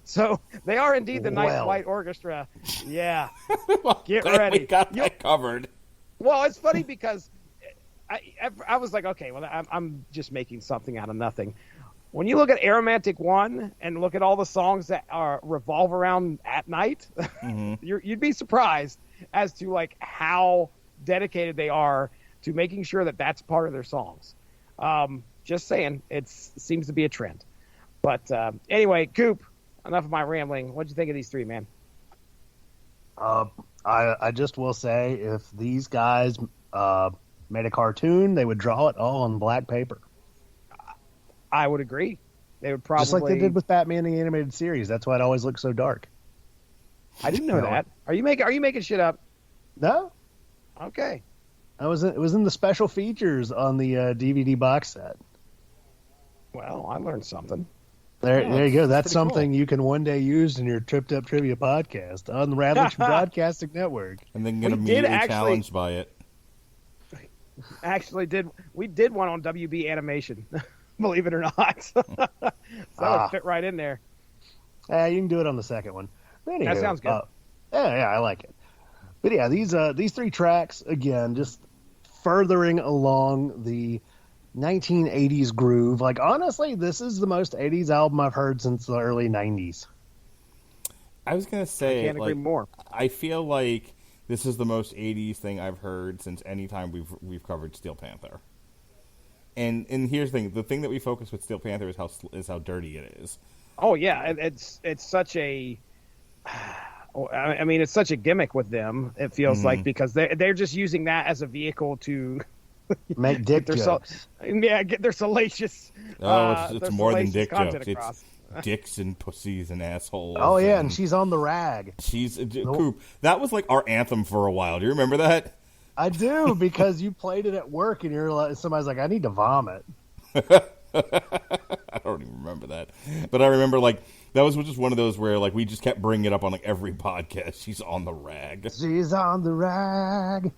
So they are indeed the Night Flight Orchestra. Yeah, get ready. We got that covered. Well, it's funny because I was like, okay, well, I'm just making something out of nothing. When you look at Aeromantic I and look at all the songs that revolve around at night, you'd be surprised as to like how dedicated they are to making sure that that's part of their songs. Just saying, it seems to be a trend. But anyway, Coop, enough of my rambling. What'd you think of these 3, man? I just will say, if these guys made a cartoon, they would draw it all on black paper. I would agree. They would probably, just like they did with Batman the Animated Series. That's why it always looks so dark. I didn't know that. Are you making shit up? No. Okay. It was in the special features on the DVD box set. Well, I learned something. There you go. That's something you can one day use in your Tripped Up Trivia podcast on the Radulich Broadcasting Network. And then get immediately challenged by it. We did one on WB Animation, believe it or not. So it fit right in there. You can do it on the second one. Anywho, that sounds good. Yeah, I like it. But yeah, these 3 tracks, again, just furthering along the 1980s groove. Like, honestly, this is the most 80s album I've heard since the early 90s. I was going to say, I can't agree more. I feel like this is the most 80s thing I've heard since any time we've covered Steel Panther. And here's the thing that we focus with Steel Panther is how dirty it is. Oh yeah, it's such a, I mean, it's such a gimmick with them. It feels like, because they're just using that as a vehicle to make dick jokes. Get their salacious. It's more than dick jokes. Across. It's dicks and pussies and assholes. Oh yeah, and she's on the rag. Coop. That was like our anthem for a while. Do you remember that? I do, because you played it at work, and you're like, somebody's like, I need to vomit. I don't even remember that, but I remember like that was just one of those where like we just kept bringing it up on like every podcast. She's on the rag. She's on the rag.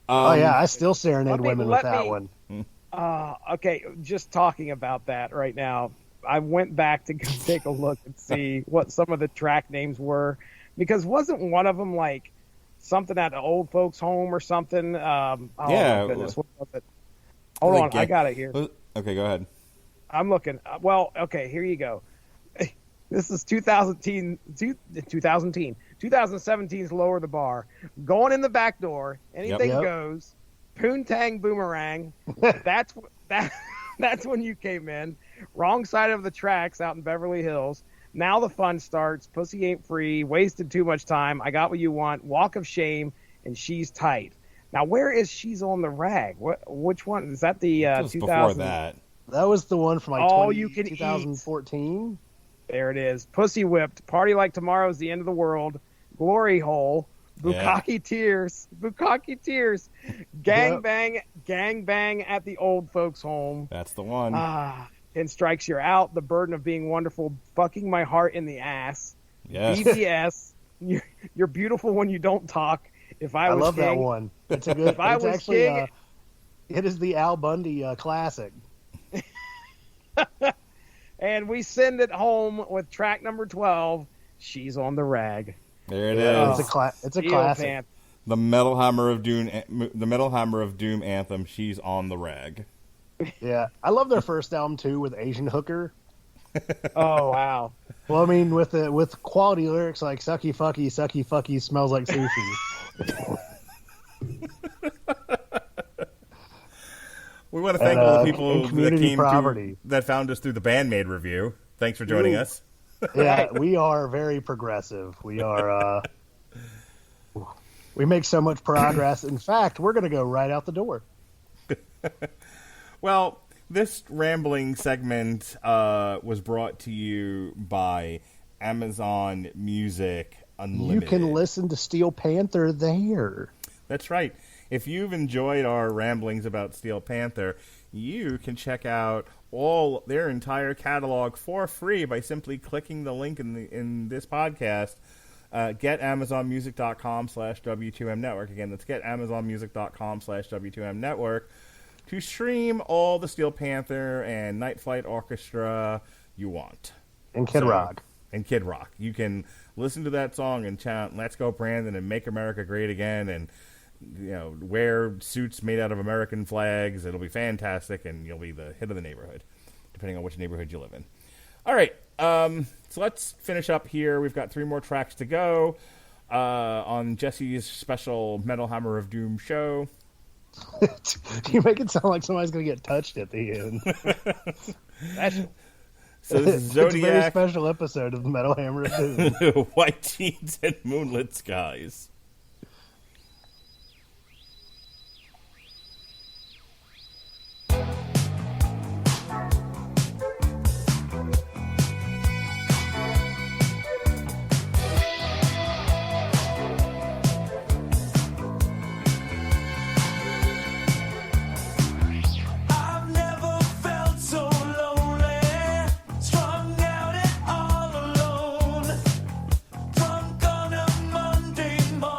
Oh yeah, I still serenade women with that one. Okay, just talking about that right now, I went back to go take a look and see what some of the track names were, because wasn't one of them like something at an old folks' home or something? Oh Yeah. my goodness, what was it? Hold on, I got it here. Okay, go ahead. I'm looking. Well, okay, here you go. This is 2017's Lower the Bar. Going in the back door, anything Yep. goes. Poontang Boomerang. That's when you came in. Wrong side of the tracks out in Beverly Hills. Now the fun starts. Pussy Ain't Free. Wasted Too Much Time. I Got What You Want. Walk of Shame. And She's Tight. Now, where is She's on the Rag? Which one? Is that the It was 2000? before that. That was the one from like All You Can 2014. There it is. Pussy Whipped. Party Like Tomorrow's the End of the World. Glory Hole. Bukkake Tears. Bukkake Tears. Gang Bang. Gang Bang at the Old Folks Home. That's the one. And Strikes You're Out. The Burden of Being Wonderful. Fucking My Heart in the Ass. Yes. BBS. You're beautiful when you don't talk. If I was love king, that one. It's a good. If I it's was actually, king, it is the Al Bundy classic. and we send it home with track number 12. She's on the Rag. There it It's is. a Steel classic. Panther. The Metal Hammer of Doom. The Metal Hammer of Doom anthem. She's on the rag. Yeah, I love their first album too with Asian Hooker. Oh wow. Well, I mean, with quality lyrics like "sucky fucky, smells like sushi." We want to thank all the people and that community came property. that found us through the Bandmade review. Thanks for joining us. Yeah, we are very progressive. We are. We make so much progress. In fact, we're going to go right out the door. Well, this rambling segment was brought to you by Amazon Music Unlimited. You can listen to Steel Panther there. That's right. If you've enjoyed our ramblings about Steel Panther, you can check out all their entire catalog for free by simply clicking the link in this podcast. GetAmazonMusic.com/W2M Network. Again, that's GetAmazonMusic.com/W2M Network to stream all the Steel Panther and Night Flight Orchestra you want. And Kid Rock. And Kid Rock. You can listen to that song and chant "Let's Go Brandon" and "Make America Great Again" and wear suits made out of American flags. It'll be fantastic, and you'll be the hit of the neighborhood, depending on which neighborhood you live in. All right, so let's finish up here. We've got 3 more tracks to go on Jesse's special Metal Hammer of Doom show. You make it sound like somebody's going to get touched at the end. So this is It's a very Zodiac, special episode of Metal Hammer of Doom. White Teens, and Moonlit Skies. I've never felt so lonely, strung out and all alone. Drunk on a Monday morning.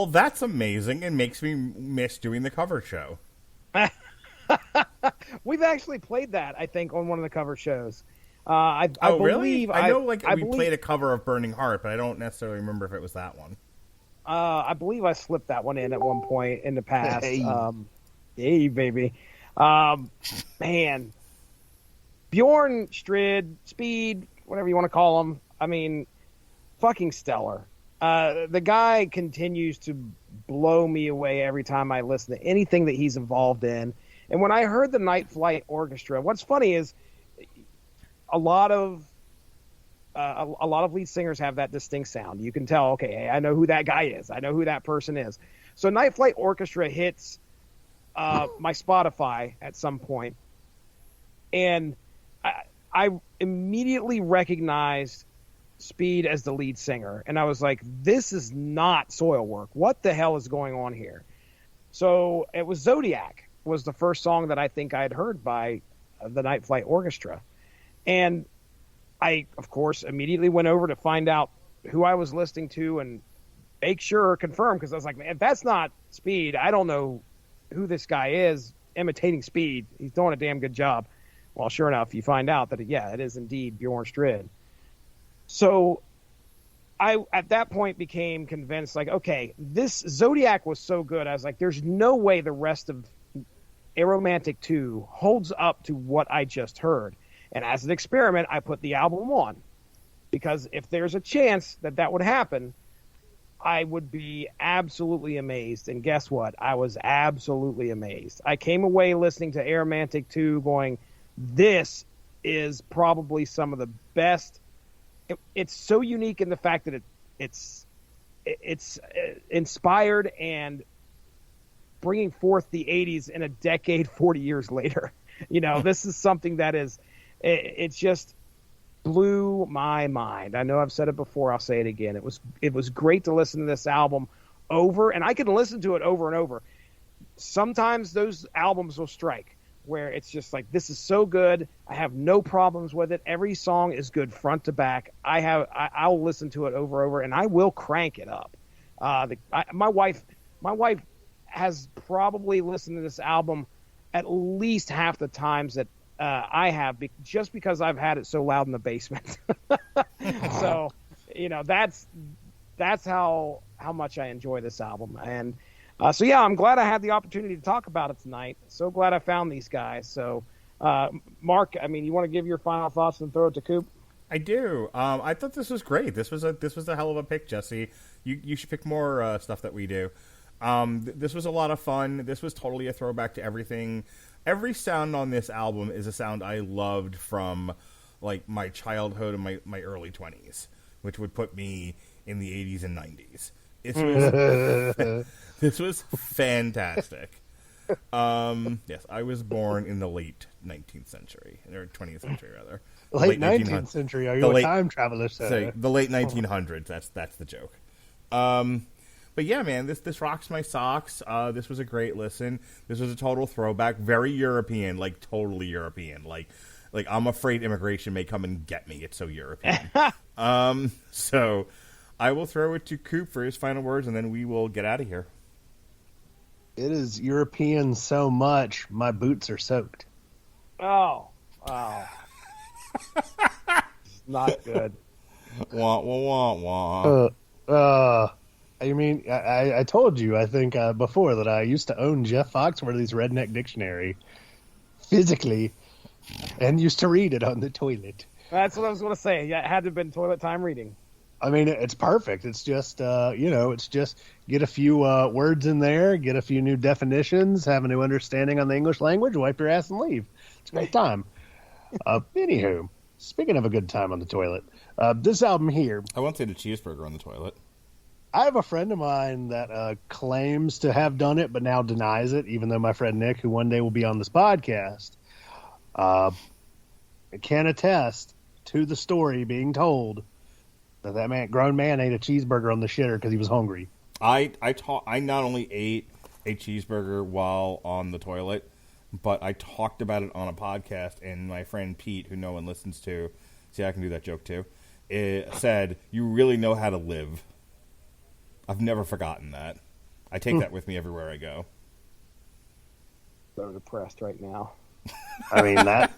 Well, that's amazing and makes me miss doing the cover show. We've actually played that, I think, on one of the cover shows. I Really? believe I know, we believe, played a cover of Burning Heart, but I don't necessarily remember if it was that one. I believe I slipped that one in at one point in the past. Hey. Hey, baby. Man. Bjorn, Strid, Speed, whatever you want to call him. I mean, fucking stellar. The guy continues to blow me away every time I listen to anything that he's involved in. And when I heard the Night Flight Orchestra, what's funny is a lot of lead singers have that distinct sound. You can tell, okay, I know who that guy is. I know who that person is. So Night Flight Orchestra hits my Spotify at some point, and I immediately recognized Speed as the lead singer, and I was like, this is not Soilwork. What the hell is going on here? So it was Zodiac was the first song that I think I had heard by the Night Flight Orchestra. And I, of course, immediately went over to find out who I was listening to and make sure, confirm, because I was like, man, if that's not Speed, I don't know who this guy is imitating Speed. He's doing a damn good job. Well, sure enough, you find out that, it is indeed Bjorn Strid. So I, at that point, became convinced, like, okay, this Zodiac was so good. I was like, there's no way the rest of Aeromantic II holds up to what I just heard. And as an experiment, I put the album on. Because if there's a chance that that would happen, I would be absolutely amazed. And guess what? I was absolutely amazed. I came away listening to Aeromantic II going, this is probably some of the best. It's so unique in the fact that it's inspired and bringing forth the 80s in a decade 40 years later. This is something that is, it just blew my mind. I know I've said it before, I'll say it again. It was great to listen to this album over, and I can listen to it over and over. Sometimes those albums will strike where it's just like, this is so good, I have no problems with it. Every song is good front to back. I'll listen to it over and over, and I will crank it up. My wife has probably listened to this album at least half the times that I have, just because I've had it so loud in the basement. So, that's how much I enjoy this album. And so, yeah, I'm glad I had the opportunity to talk about it tonight. So glad I found these guys. So, Mark, you want to give your final thoughts and throw it to Coop? I do. I thought this was great. This was a hell of a pick, Jesse. You should pick more stuff that we do. This was a lot of fun. This was totally a throwback to everything. Every sound on this album is a sound I loved from, like, my childhood and my early 20s, which would put me in the 80s and 90s. This was fantastic. Yes, I was born in the late 19th century, or 20th century, rather. Late 19th century? Are you a time traveler, sir? So the late 1900s, that's the joke. But yeah, man, this rocks my socks. This was a great listen. This was a total throwback. Very European, like totally European. Like I'm afraid immigration may come and get me. It's so European. So I will throw it to Coop for his final words, and then we will get out of here. It is European so much, my boots are soaked. Oh, wow. Not good. Wah, wah, wah, wah. I told you, I think, before that I used to own Jeff Foxworthy's Redneck Dictionary physically and used to read it on the toilet. That's what I was going to say. Yeah, it had to have been toilet time reading. It's perfect. It's just, it's just get a few words in there, get a few new definitions, have a new understanding on the English language, wipe your ass and leave. It's a great time. Anywho, speaking of a good time on the toilet, this album here. I once ate a cheeseburger on the toilet. I have a friend of mine that claims to have done it, but now denies it, even though my friend Nick, who one day will be on this podcast, can attest to the story being told that grown man ate a cheeseburger on the shitter because he was hungry. I not only ate a cheeseburger while on the toilet, but I talked about it on a podcast, and my friend Pete, who no one listens to, see, I can do that joke too, said, "You really know how to live." I've never forgotten that. I take that with me everywhere I go. So depressed right now. I mean, that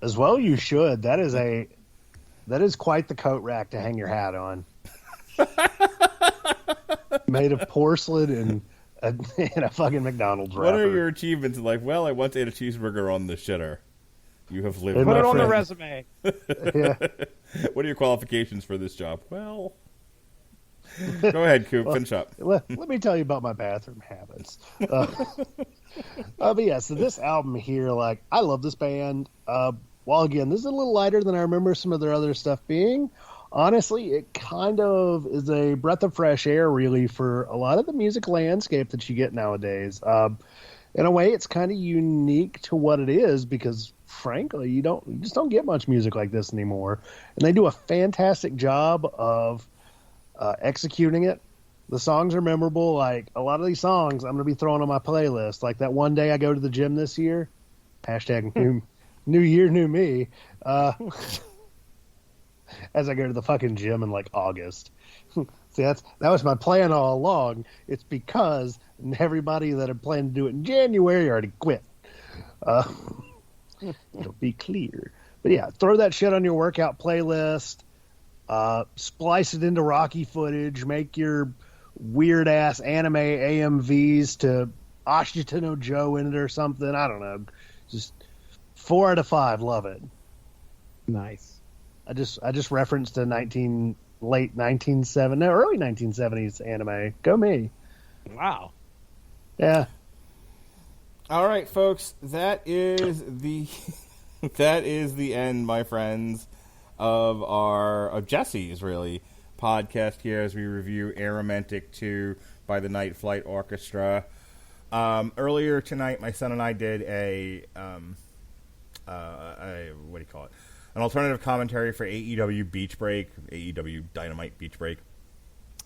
as well you should. That is quite the coat rack to hang your hat on. Made of porcelain and a fucking McDonald's wrapper. What are your achievements in life? Well, I once ate a cheeseburger on the shitter. You have lived. Put it on the friend. resume. Yeah. What are your qualifications for this job? Well, go ahead, Coop. Finish up. Let me tell you about my bathroom habits. But yeah, so this album here, like, I love this band. While again, this is a little lighter than I remember some of their other stuff being. Honestly, it kind of is a breath of fresh air, really, for a lot of the music landscape that you get nowadays. In a way, it's kind of unique to what it is because, frankly, you just don't get much music like this anymore. And they do a fantastic job of executing it. The songs are memorable. Like, a lot of these songs I'm going to be throwing on my playlist. Like that one day I go to the gym this year. Hashtag new year, new me. As I go to the fucking gym in like August. See, that was my plan all along. It's because everybody that had planned to do it in January already quit. It'll be clear. But yeah, throw that shit on your workout playlist. Splice it into Rocky footage. Make your weird ass anime AMVs to Ashita no Joe in it or something. I don't know. Just 4 out of 5. Love it. Nice. I just referenced a early 1970s anime. Go me. Wow. Yeah. All right, folks. That is the end, my friends, of Jesse's really podcast here as we review Aeromantic II by the Night Flight Orchestra. Earlier tonight, my son and I did a what do you call it? An alternative commentary for AEW Beach Break, AEW Dynamite Beach Break.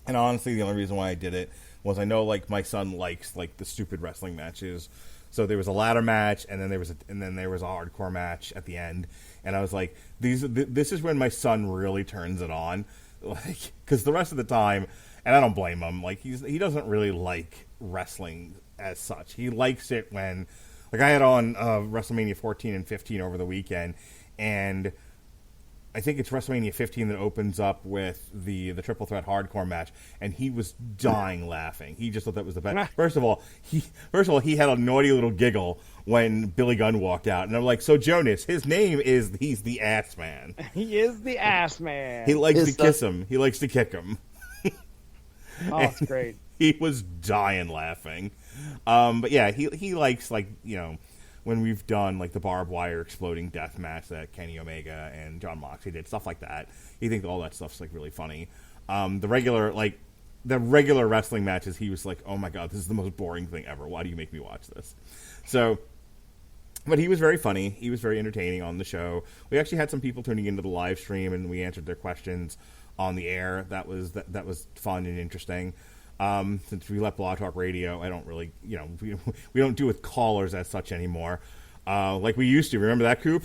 And honestly, the only reason why I did it was I know, like, my son likes, like, the stupid wrestling matches. So there was a ladder match, and then there was a hardcore match at the end. And I was like, this is when my son really turns it on, like, because the rest of the time, and I don't blame him, like, he doesn't really like wrestling as such. He likes it when, like, I had on WrestleMania 14 and 15 over the weekend, and I think it's WrestleMania 15 that opens up with the triple threat hardcore match, and he was dying laughing. He just thought that was the best. First of all, he had a naughty little giggle when Billy Gunn walked out, and I'm like, so Jonas, he's the ass man. He is the ass man. He likes to kiss him. He likes to kick him. Oh, it's great. He was dying laughing. But yeah, he likes, like, you know, when we've done, like, the barbed wire exploding death match that Kenny Omega and John Moxley did, stuff like that. He thinks all that stuff's, like, really funny. The regular wrestling matches, he was like, oh my god, this is the most boring thing ever. Why do you make me watch this? So, but he was very funny. He was very entertaining on the show. We actually had some people tuning into the live stream, and we answered their questions on the air. That was fun and interesting. Since we left Blog Talk Radio, I don't really, you know, we don't do with callers as such anymore, like we used to. Remember that, Coop?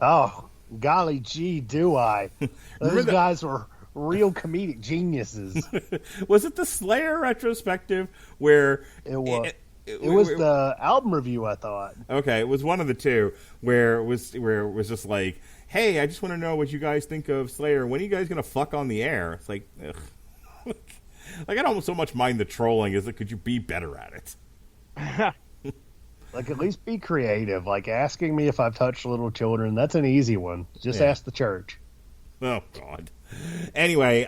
Oh, golly gee, do I. Those guys were real comedic geniuses. Was it the Slayer retrospective where it was? It was the album review, I thought. Okay, it was one of the two where it was just like, hey, I just want to know what you guys think of Slayer. When are you guys going to fuck on the air? It's like, ugh. Like, I don't so much mind the trolling as could you be better at it? Like, at least be creative. Like, asking me if I've touched little children, that's an easy one. Just ask the church. Oh, God. Anyway,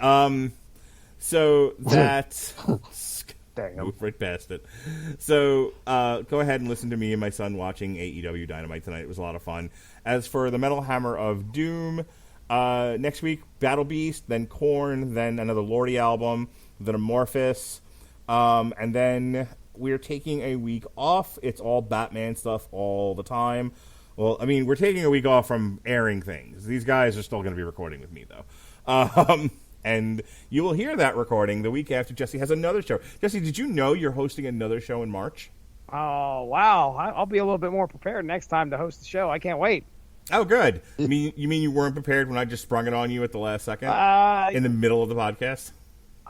so that... Damn. Move right past it. So, go ahead and listen to me and my son watching AEW Dynamite tonight. It was a lot of fun. As for the Metal Hammer of Doom, next week, Battle Beast, then Korn, then another Lordi album, then Amorphous, and then we're taking a week off. It's all Batman stuff all the time. Well, I mean, we're taking a week off from airing things. These guys are still going to be recording with me, though. And you will hear that recording the week after Jesse has another show. Jesse, did you know you're hosting another show in March? Oh, wow. I'll be a little bit more prepared next time to host the show. I can't wait. Oh, good. You mean you weren't prepared when I just sprung it on you at the last second? In the middle of the podcast?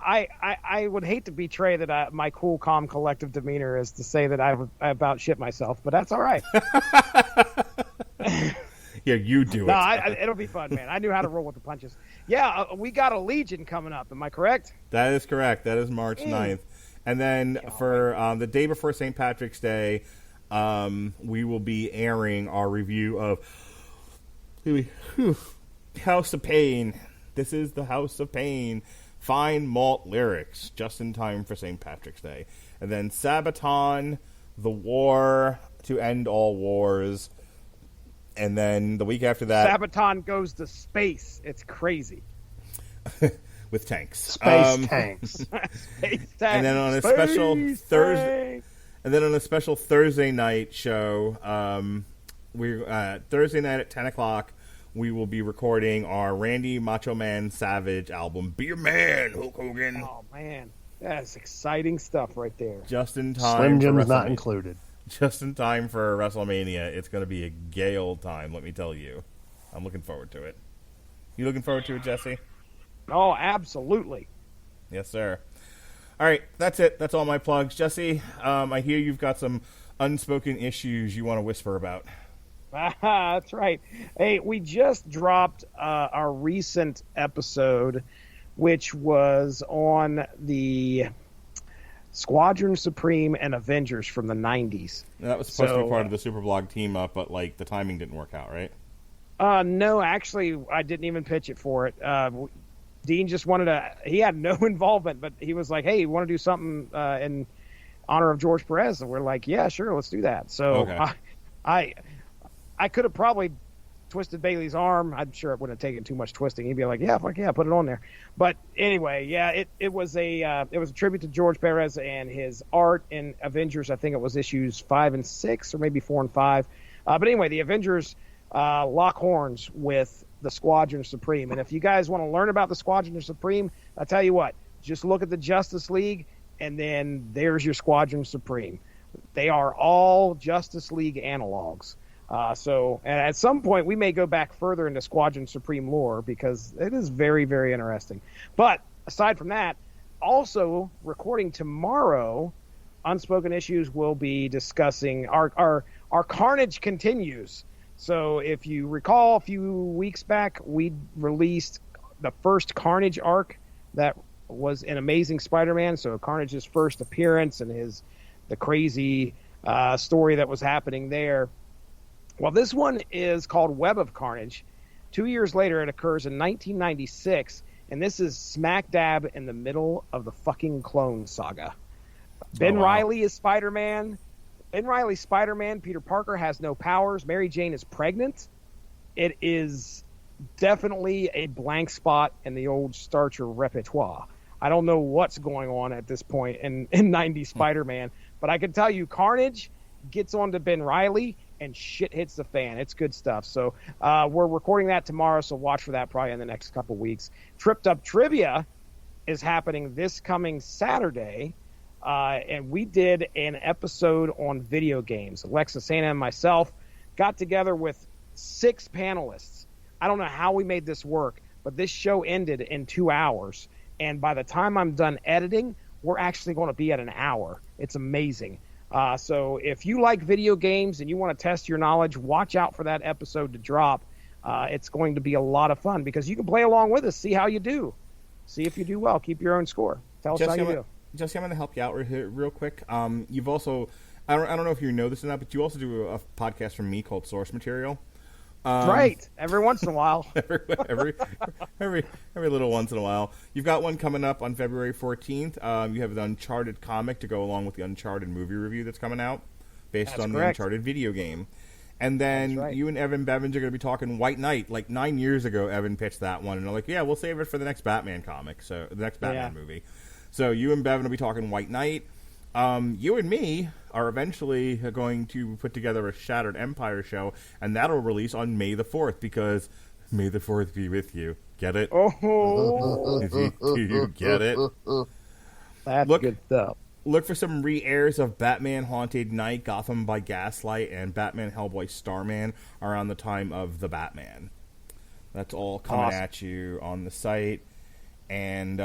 I would hate to betray that my cool, calm, collective demeanor is to say that I about shit myself, but that's all right. Yeah, you do it. No, it'll be fun, man. I knew how to roll with the punches. Yeah, we got a Legion coming up. Am I correct? That is correct. That is March 9th. And then for the day before St. Patrick's Day, we will be airing our review of House of Pain. This is the House of Pain. Fine Malt Lyrics, just in time for St. Patrick's Day. And then Sabaton, The War to End All Wars. And then the week after that... Sabaton goes to space. It's crazy. With tanks. Space tanks. Space tanks. And then on a Space special Thursday... tanks. And then on a special Thursday night show, Thursday night at 10 o'clock, we will be recording our Randy Macho Man Savage album, Be Your Man, Hulk Hogan. Oh, man. That's exciting stuff right there. Just in time Slim for Jim's not WrestleMania. included. Just in time for WrestleMania. It's going to be a gay old time, let me tell you. I'm looking forward to it. You looking forward to it, Jesse? Oh, absolutely. Yes, sir. All right, that's it. That's all my plugs. Jesse, I hear you've got some unspoken issues you want to whisper about. That's right. Hey, we just dropped our recent episode, which was on the Squadron Supreme and Avengers from the 90s. That was supposed to be part of the Superblog team up, but like the timing didn't work out, right? No, actually, I didn't even pitch it for it. Dean just wanted to. He had no involvement, but he was like, "Hey, you want to do something in honor of George Perez?" And we're like, "Yeah, sure, let's do that." So okay. I could have probably twisted Bailey's arm. I'm sure it wouldn't have taken too much twisting. He'd be like, "Yeah, fuck yeah, put it on there." But anyway, yeah, it was a tribute to George Perez and his art in Avengers. I think it was issues 5 and 6, or maybe 4 and 5. But anyway, the Avengers lock horns with the Squadron Supreme. And if you guys want to learn about the Squadron Supreme, I'll tell you what, just look at the Justice League, and then there's your Squadron Supreme. They are all Justice League analogs. So at some point, we may go back further into Squadron Supreme lore, because it is very, very interesting. But aside from that, also recording tomorrow, Unspoken Issues will be discussing our Carnage continues. So if you recall, a few weeks back, we released the first Carnage arc that was in Amazing Spider-Man. So Carnage's first appearance and the crazy story that was happening there. Well, this one is called Web of Carnage. 2 years later, it occurs in 1996, and this is smack dab in the middle of the fucking Clone Saga. Ben Reilly is Spider-Man. Ben Reilly's Spider-Man. Peter Parker has no powers. Mary Jane is pregnant. It is definitely a blank spot in the old Starcher repertoire. I don't know what's going on at this point in 90s Spider-Man, but I can tell you Carnage gets onto Ben Reilly and shit hits the fan. It's good stuff. So we're recording that tomorrow, so watch for that probably in the next couple weeks. Tripped Up Trivia is happening this coming Saturday. And we did an episode on video games. Alexa Santa and myself got together with 6 panelists. I don't know how we made this work, but this show ended in 2 hours. And by the time I'm done editing, we're actually going to be at an hour. It's amazing. So if you like video games and you want to test your knowledge, watch out for that episode to drop. It's going to be a lot of fun, because you can play along with us, see how you do. See if you do well. Keep your own score. Tell us how you do. Jesse, I'm going to help you out real quick. You've also, I don't know if you know this or not, but you also do a podcast from me called Source Material. Right. Every once in a while. every little once in a while. You've got one coming up on February 14th. You have the Uncharted comic to go along with the Uncharted movie review that's coming out, based on the Uncharted video game. And then you and Evan Bevins are going to be talking White Knight. Like 9 years ago, Evan pitched that one, and they're like, "Yeah, we'll save it for the next Batman comic, so the next Batman movie." So you and Bevan will be talking White Knight. You and me are eventually going to put together a Shattered Empire show, and that'll release on May the 4th, because May the 4th be with you. Get it? Oh, Do you get it? That's good stuff. Look for some re-airs of Batman Haunted Night, Gotham by Gaslight, and Batman Hellboy Starman around the time of the Batman. That's all coming at you on the site. And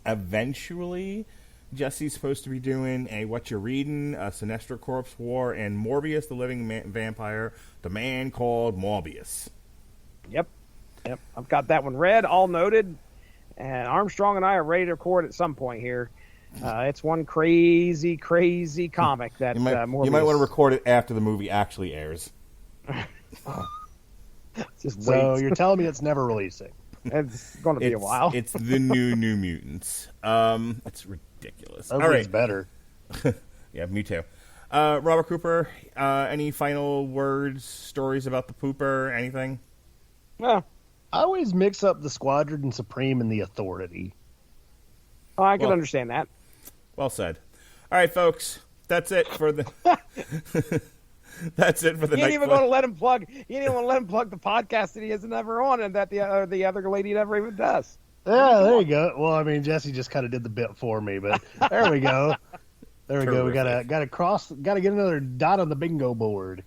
Eventually, Jesse's supposed to be doing a What You Readin', a Sinestro Corpse War, and Morbius the Living Vampire, The Man Called Morbius. Yep. I've got that one read, all noted, and Armstrong and I are ready to record at some point here. It's one crazy comic that Morbius... You might want to record it after the movie actually airs. So you're telling me it's never releasing? It's going to be a while. It's the New Mutants. It's ridiculous. All All right. It's better. Yeah, me too. Robert Cooper, any final words, stories about the Pooper, anything? Well, I always mix up the Squadron and Supreme and the Authority. I can understand that. Well said. All right, folks. That's it for the... That's it for the You ain't Night even Flight. going to let him plug. You ain't even want to let him plug the podcast that he isn't ever on, and that the other lady never even does. Yeah, there you go. Well, I mean, Jesse just kind of did the bit for me, but there we go. There we go. We gotta get another dot on the bingo board.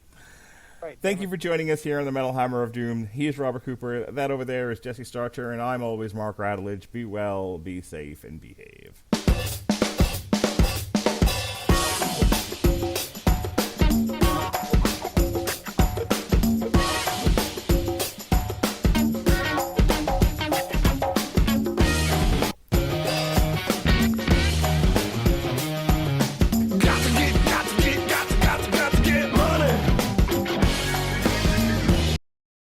Right. Thank you for joining us here on the Metal Hammer of Doom. He is Robert Cooper. That over there is Jesse Starcher, and I'm always Mark Radulich. Be well, be safe, and behave.